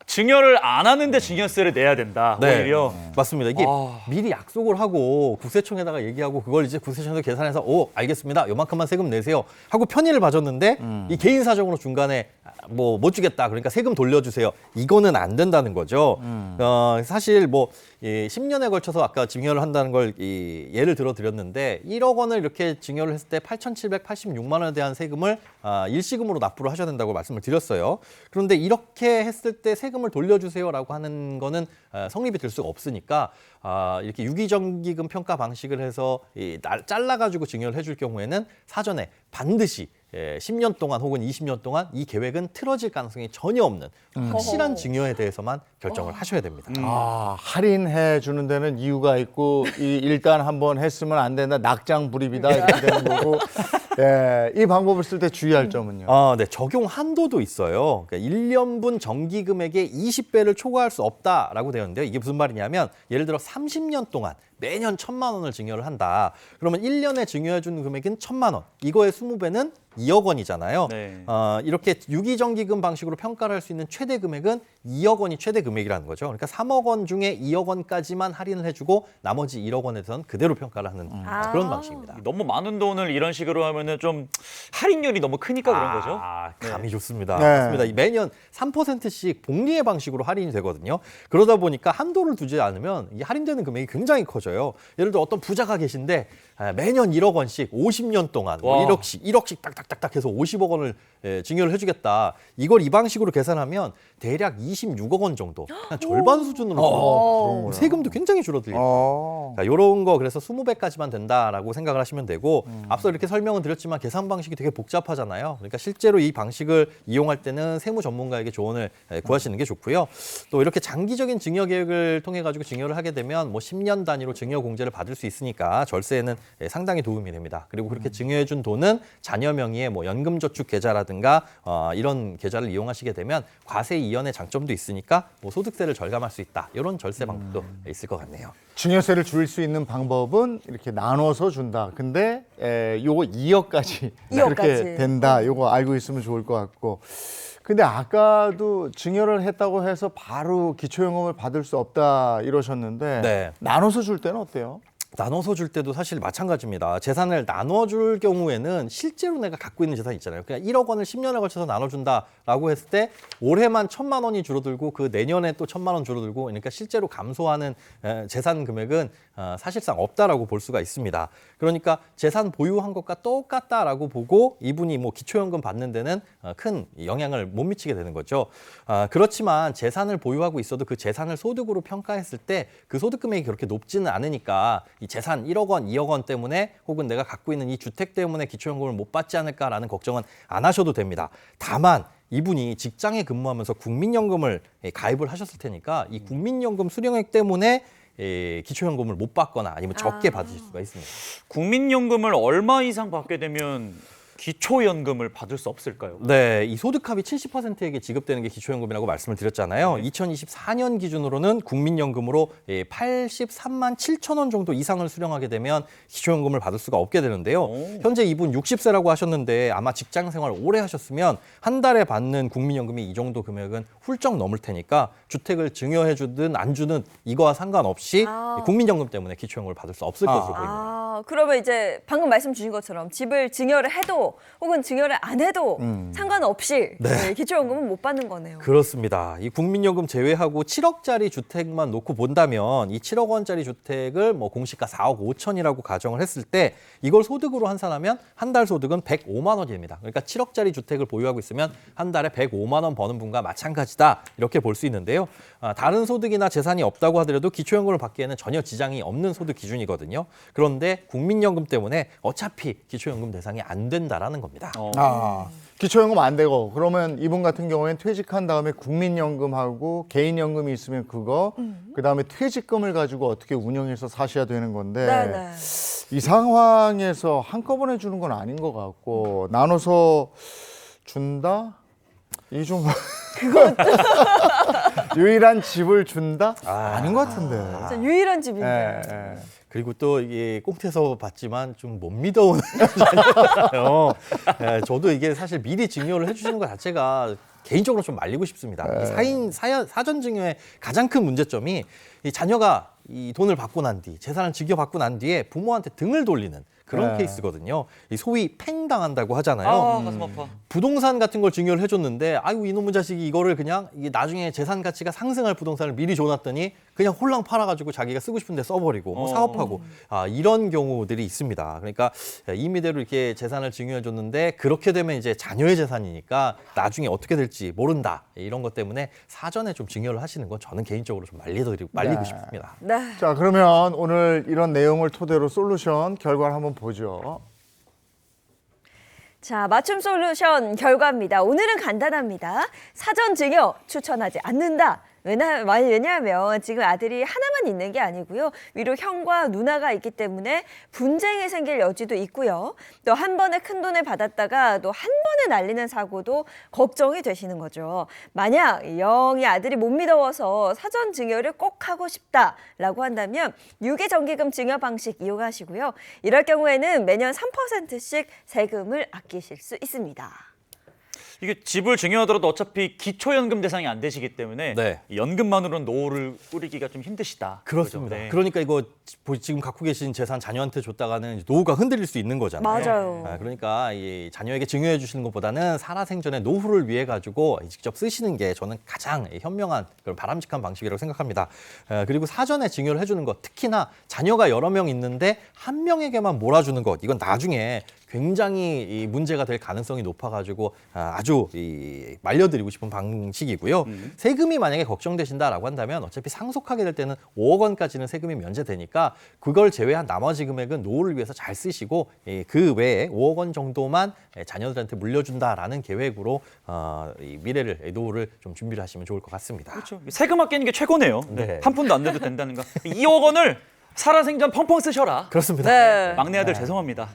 증여를 안 하는데 증여세를 내야 된다. 오히려. 맞습니다. 이게 미리 약속을 하고 국세청에다가 얘기하고 그걸 이제 국세청에서 계산해서 알겠습니다. 요만큼만 세금 내세요 하고 편의를 봐줬는데 이 개인 사정으로 중간에 뭐 못 주겠다. 그러니까 세금 돌려주세요. 이거는 안 된다는 거죠. 사실 뭐 10년에 걸쳐서 아까 증여를 한다는 걸 예를 들어 드렸는데 1억 원을 이렇게 증여를 했을 때 8,786만 원에 대한 세금을 일시금으로 납부를 하셔야 된다고 말씀을 드렸어요. 그런데 이렇게 했을 때 세금을 돌려주세요라고 하는 거는 성립이 될 수가 없으니까 이렇게 유기정기금 평가 방식을 해서 잘라가지고 증여를 해줄 경우에는 사전에 반드시 10년 동안 혹은 20년 동안 이 계획은 틀어질 가능성이 전혀 없는 확실한 증여에 대해서만 결정을 하셔야 됩니다. 할인해 주는 데는 이유가 있고 일단 한번 했으면 안 된다. 낙장불입이다 이렇게 되는 거고. 예, 이 방법을 쓸 때 주의할 점은요. 네, 적용 한도도 있어요. 그러니까 1년분 정기 금액의 20배를 초과할 수 없다라고 되어 있는데요. 이게 무슨 말이냐면 예를 들어 30년 동안 매년 1,000만 원을 증여를 한다. 그러면 1년에 증여해 주는 금액은 1,000만 원. 이거의 20배는 2억 원이잖아요. 네. 이렇게 유기정기금 방식으로 평가를 할 수 있는 최대 금액은 2억 원이 최대 금액이라는 거죠. 그러니까 3억 원 중에 2억 원까지만 할인을 해주고 나머지 1억 원에 대해서는 그대로 평가를 하는 그런 방식입니다. 너무 많은 돈을 이런 식으로 하면은 좀 할인율이 너무 크니까 그런 거죠. 감이 좋습니다. 네. 맞습니다. 매년 3%씩 복리의 방식으로 할인이 되거든요. 그러다 보니까 한도를 두지 않으면 이 할인되는 금액이 굉장히 커져요. 예를 들어 어떤 부자가 계신데 매년 1억 원씩 50년 동안 와. 1억씩 딱딱딱딱 해서 50억 원을 증여를 해주겠다. 이걸 이 방식으로 계산하면 대략 26억 원 정도, 한 절반 수준으로 세금도 굉장히 줄어들죠. 이런 거 그래서 20배까지만 된다라고 생각을 하시면 되고 앞서 이렇게 설명은 드렸지만 계산 방식이 되게 복잡하잖아요. 그러니까 실제로 이 방식을 이용할 때는 세무 전문가에게 조언을 구하시는 게 좋고요. 또 이렇게 장기적인 증여 계획을 통해 가지고 증여를 하게 되면 뭐 10년 단위로 증여 공제를 받을 수 있으니까 절세에는 상당히 도움이 됩니다. 그리고 그렇게 증여해 준 돈은 자녀 명의의 뭐 연금저축 계좌라든가 이런 계좌를 이용하시게 되면 과세 이연의 장점도 있으니까 뭐 소득세를 절감할 수 있다. 이런 절세 방법도 있을 것 같네요. 증여세를 줄일 수 있는 방법은 이렇게 나눠서 준다. 근데 요거 2억까지 이렇게 된다. 요거 알고 있으면 좋을 것 같고. 근데 아까도 증여를 했다고 해서 바로 기초연금을 받을 수 없다 이러셨는데 네. 나눠서 줄 때는 어때요? 나눠서 줄 때도 사실 마찬가지입니다. 재산을 나눠줄 경우에는 실제로 내가 갖고 있는 재산이 있잖아요. 그냥 1억 원을 10년에 걸쳐서 나눠준다라고 했을 때 올해만 1,000만 원이 줄어들고 그 내년에 또 1,000만 원 줄어들고 그러니까 실제로 감소하는 재산 금액은 사실상 없다라고 볼 수가 있습니다. 그러니까 재산 보유한 것과 똑같다라고 보고 이분이 뭐 기초연금 받는 데는 큰 영향을 못 미치게 되는 거죠. 그렇지만 재산을 보유하고 있어도 그 재산을 소득으로 평가했을 때 그 소득 금액이 그렇게 높지는 않으니까 이 재산 1억 원, 2억 원 때문에 혹은 내가 갖고 있는 이 주택 때문에 기초연금을 못 받지 않을까라는 걱정은 안 하셔도 됩니다. 다만 이분이 직장에 근무하면서 국민연금을 가입을 하셨을 테니까 이 국민연금 수령액 때문에 기초연금을 못 받거나 아니면 적게 받으실 수가 있습니다. 국민연금을 얼마 이상 받게 되면 기초연금을 받을 수 없을까요? 네, 이 소득합이 70%에게 지급되는 게 기초연금이라고 말씀을 드렸잖아요. 2024년 기준으로는 국민연금으로 83만 7천 원 정도 이상을 수령하게 되면 기초연금을 받을 수가 없게 되는데요. 현재 이분 60세라고 하셨는데 아마 직장 생활 오래 하셨으면 한 달에 받는 국민연금이 이 정도 금액은 훌쩍 넘을 테니까 주택을 증여해 주든 안 주든 이거와 상관없이 국민연금 때문에 기초연금을 받을 수 없을 것으로 보입니다. 그러면 이제 방금 말씀 주신 것처럼 집을 증여를 해도 혹은 증여를 안 해도 상관없이 기초연금은 못 받는 거네요. 그렇습니다. 이 국민연금 제외하고 7억짜리 주택만 놓고 본다면 이 7억 원짜리 주택을 뭐 공시가 4억 5천이라고 가정을 했을 때 이걸 소득으로 환산하면 한 달 소득은 105만 원입니다. 그러니까 7억짜리 주택을 보유하고 있으면 한 달에 105만 원 버는 분과 마찬가지다 이렇게 볼 수 있는데요. 다른 소득이나 재산이 없다고 하더라도 기초연금을 받기에는 전혀 지장이 없는 소득 기준이거든요. 그런데 국민연금 때문에 어차피 기초연금 대상이 안 된다라는 겁니다. 기초연금 안 되고 그러면 이분 같은 경우에는 퇴직한 다음에 국민연금하고 개인연금이 있으면 그거 그다음에 퇴직금을 가지고 어떻게 운영해서 사셔야 되는 건데 네네. 이 상황에서 한꺼번에 주는 건 아닌 것 같고 나눠서 준다? 이 좀 유일한 집을 준다? 아닌 것 같은데. 진짜 유일한 집인데. 예. 그리고 또 이게 꽁트에서 봤지만 좀 못 믿어오는 자녀잖아요. 저도 이게 사실 미리 증여를 해주시는 것 자체가 개인적으로 좀 말리고 싶습니다. 이 사전 증여의 가장 큰 문제점이 이 자녀가 이 돈을 받고 난 뒤, 재산을 증여받고 난 뒤에 부모한테 등을 돌리는 그런 케이스거든요. 이 소위 팽 당한다고 하잖아요. 가슴 아파. 부동산 같은 걸 증여를 해줬는데 아이고 이놈의 자식이 이거를 그냥 이게 나중에 재산 가치가 상승할 부동산을 미리 줘놨더니 그냥 홀랑 팔아가지고 자기가 쓰고 싶은데 써버리고 뭐 사업하고 이런 경우들이 있습니다. 그러니까 임의대로 이렇게 재산을 증여해줬는데 그렇게 되면 이제 자녀의 재산이니까 나중에 어떻게 될지 모른다 이런 것 때문에 사전에 좀 증여를 하시는 건 저는 개인적으로 좀 말리고 싶습니다. 네. 자, 그러면 오늘 이런 내용을 토대로 솔루션 결과를 한번 보죠. 자, 맞춤 솔루션 결과입니다. 오늘은 간단합니다. 사전 증여 추천하지 않는다. 왜냐하면 지금 아들이 하나만 있는 게 아니고요. 위로 형과 누나가 있기 때문에 분쟁이 생길 여지도 있고요. 또 한 번에 큰 돈을 받았다가 또 한 번에 날리는 사고도 걱정이 되시는 거죠. 만약 영이 아들이 못 믿어서 사전 증여를 꼭 하고 싶다라고 한다면 유기정기금 증여 방식 이용하시고요. 이럴 경우에는 매년 3%씩 세금을 아끼실 수 있습니다. 이게 집을 증여하더라도 어차피 기초연금 대상이 안 되시기 때문에 네. 연금만으로는 노후를 꾸리기가 좀 힘드시다. 그렇습니다. 그죠? 네. 그러니까 이거 지금 갖고 계신 재산 자녀한테 줬다가는 노후가 흔들릴 수 있는 거잖아요. 맞아요. 그러니까 이 자녀에게 증여해 주시는 것보다는 살아생전의 노후를 위해 가지고 직접 쓰시는 게 저는 가장 현명한 그런 바람직한 방식이라고 생각합니다. 그리고 사전에 증여를 해주는 것, 특히나 자녀가 여러 명 있는데 한 명에게만 몰아주는 것, 이건 나중에 굉장히 문제가 될 가능성이 높아가지고 아주 말려드리고 싶은 방식이고요. 세금이 만약에 걱정되신다라고 한다면 어차피 상속하게 될 때는 5억 원까지는 세금이 면제되니까 그걸 제외한 나머지 금액은 노후를 위해서 잘 쓰시고 그 외에 5억 원 정도만 자녀들한테 물려준다라는 계획으로 미래를 노후를 좀 준비를 하시면 좋을 것 같습니다. 그렇죠. 세금 아끼는 게 최고네요. 네. 한 푼도 안 내도 된다는 거. 2억 원을 살아생전 펑펑 쓰셔라. 그렇습니다. 네. 막내 아들 죄송합니다.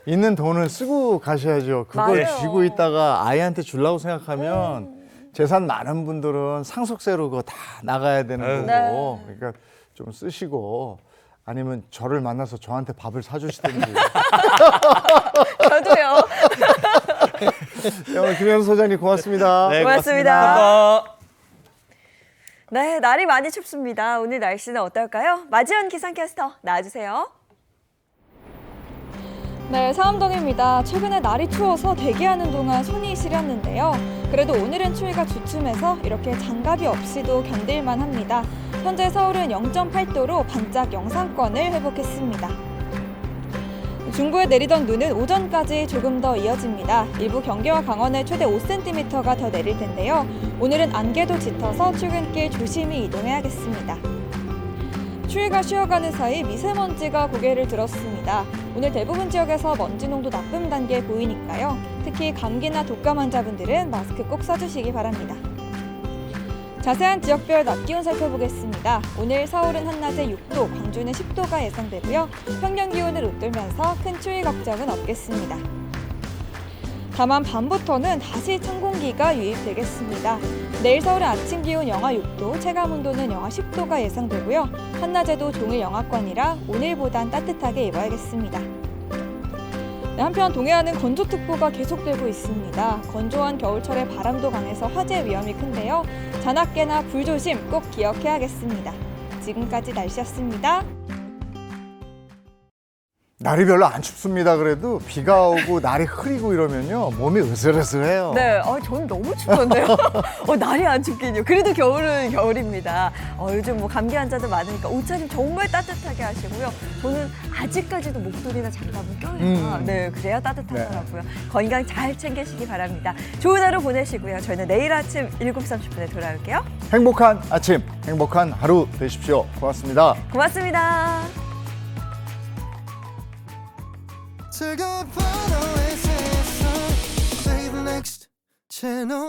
있는 돈을 쓰고 가셔야죠. 그걸 맞아요. 쥐고 있다가 아이한테 주려고 생각하면 재산 많은 분들은 상속세로 그거 다 나가야 되는 거고 그러니까 좀 쓰시고 아니면 저를 만나서 저한테 밥을 사주시든지. 저도요. 오늘 김현수 소장님 고맙습니다. 네, 고맙습니다. 감사합니다. 네, 날이 많이 춥습니다. 오늘 날씨는 어떨까요? 마지원 기상캐스터 나와주세요. 네, 사암동입니다. 최근에 날이 추워서 대기하는 동안 손이 시렸는데요. 그래도 오늘은 추위가 주춤해서 이렇게 장갑이 없이도 견딜만 합니다. 현재 서울은 0.8도로 반짝 영상권을 회복했습니다. 중부에 내리던 눈은 오전까지 조금 더 이어집니다. 일부 경기와 강원에 최대 5cm가 더 내릴 텐데요. 오늘은 안개도 짙어서 출근길 조심히 이동해야겠습니다. 추위가 쉬어가는 사이 미세먼지가 고개를 들었습니다. 오늘 대부분 지역에서 먼지 농도 나쁨 단계에 보이니까요. 특히 감기나 독감 환자분들은 마스크 꼭 써주시기 바랍니다. 자세한 지역별 낮 기온 살펴보겠습니다. 오늘 서울은 한낮에 6도, 광주는 10도가 예상되고요. 평년 기온을 웃돌면서 큰 추위 걱정은 없겠습니다. 다만 밤부터는 다시 찬 공기가 유입되겠습니다. 내일 서울의 아침 기온 영하 6도, 체감 온도는 영하 10도가 예상되고요. 한낮에도 종일 영하권이라 오늘보단 따뜻하게 입어야겠습니다. 네, 한편 동해안은 건조특보가 계속되고 있습니다. 건조한 겨울철에 바람도 강해서 화재 위험이 큰데요. 잔악계나 불조심 꼭 기억해야겠습니다. 지금까지 날씨였습니다. 날이 별로 안 춥습니다. 그래도 비가 오고 날이 흐리고 이러면요 몸이 으슬으슬해요. 네, 저는 너무 춥던데요. 날이 안 춥긴요. 그래도 겨울은 겨울입니다. 요즘 뭐 감기 환자도 많으니까 옷차림 정말 따뜻하게 하시고요. 저는 아직까지도 목도리나 장갑은 껴야 네, 그래야 따뜻하더라고요. 건강 잘 챙기시기 바랍니다. 좋은 하루 보내시고요. 저희는 내일 아침 7시 30분에 돌아올게요. 행복한 아침, 행복한 하루 되십시오. 고맙습니다. 고맙습니다. 즐거운 오아시스 Play the next channel